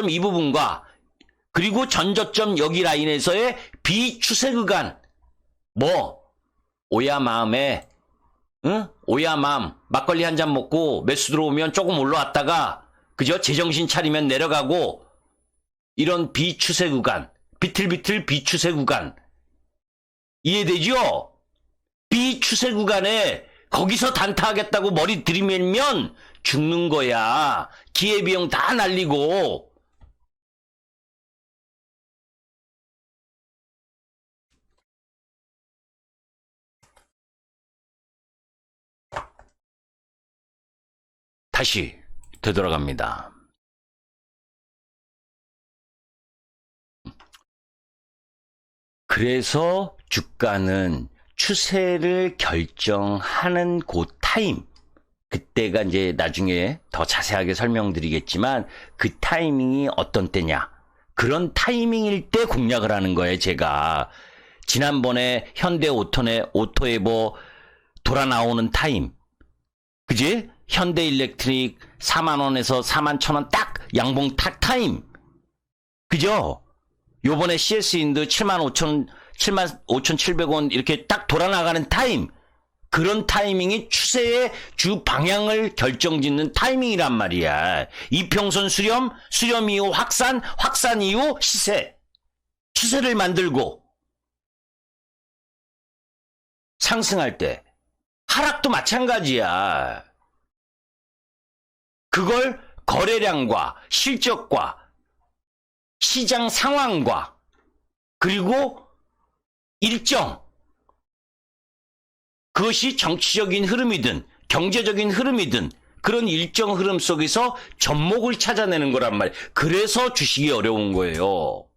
이 부분과 그리고 전 저점 여기 라인에서의 비추세 구간. 오야 마음에 오야 마음 막걸리 한 잔 먹고 매수 들어오면 조금 올라왔다가 그죠? 제정신 차리면 내려가고 이런 비추세 구간, 비틀비틀 비추세 구간. 이해되죠? 비추세 구간에 거기서 단타하겠다고 머리 들이밀면 죽는 거야. 기회비용 다 날리고. 다시 되돌아갑니다. 그래서 주가는 추세를 결정하는 그 타임, 그때가 이제 나중에 더 자세하게 설명드리겠지만 그 타이밍이 어떤 때냐, 그런 타이밍일 때 공략을 하는 거예요. 제가 지난번에 현대 오토에버 돌아 나오는 타임, 그지? 현대일렉트릭 4만원에서 4만1천원 딱 양봉 탁타임. 그죠? 요번에 CS인드 75,700원 이렇게 딱 돌아나가는 타임. 그런 타이밍이 추세의 주 방향을 결정짓는 타이밍이란 말이야. 이평선 수렴, 수렴 이후 확산, 확산 이후 시세. 추세를 만들고 상승할 때 하락도 마찬가지야. 그걸 거래량과 실적과 시장 상황과 그리고 일정, 그것이 정치적인 흐름이든 경제적인 흐름이든 그런 일정 흐름 속에서 접목을 찾아내는 거란 말이에요. 그래서 주식이 어려운 거예요.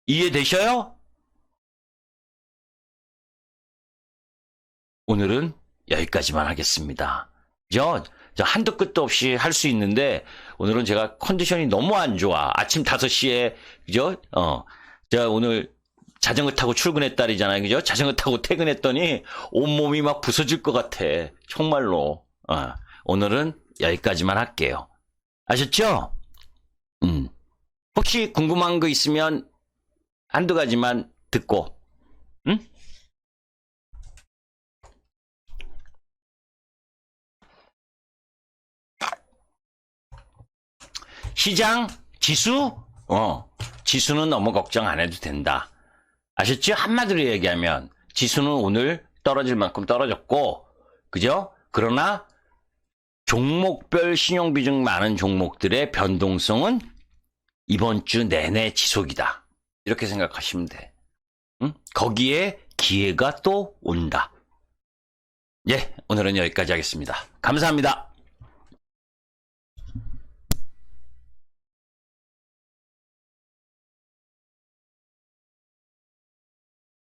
이해되셔요? 오늘은 여기까지만 하겠습니다. 저 한도 끝도 없이 할 수 있는데 오늘은 제가 컨디션이 너무 안 좋아. 아침 5시에 그죠? 제가 오늘 자전거 타고 출근했다리잖아요. 그죠? 자전거 타고 퇴근했더니 온몸이 막 부서질 것 같아. 정말로. 오늘은 여기까지만 할게요. 아셨죠? 혹시 궁금한 거 있으면 한두 가지만 듣고, 응? 시장, 지수? 지수는 너무 걱정 안 해도 된다. 아셨죠? 한마디로 얘기하면 지수는 오늘 떨어질 만큼 떨어졌고, 그죠? 그러나 종목별 신용비중 많은 종목들의 변동성은 이번 주 내내 지속이다. 이렇게 생각하시면 돼. 응? 거기에 기회가 또 온다. 예, 오늘은 여기까지 하겠습니다. 감사합니다.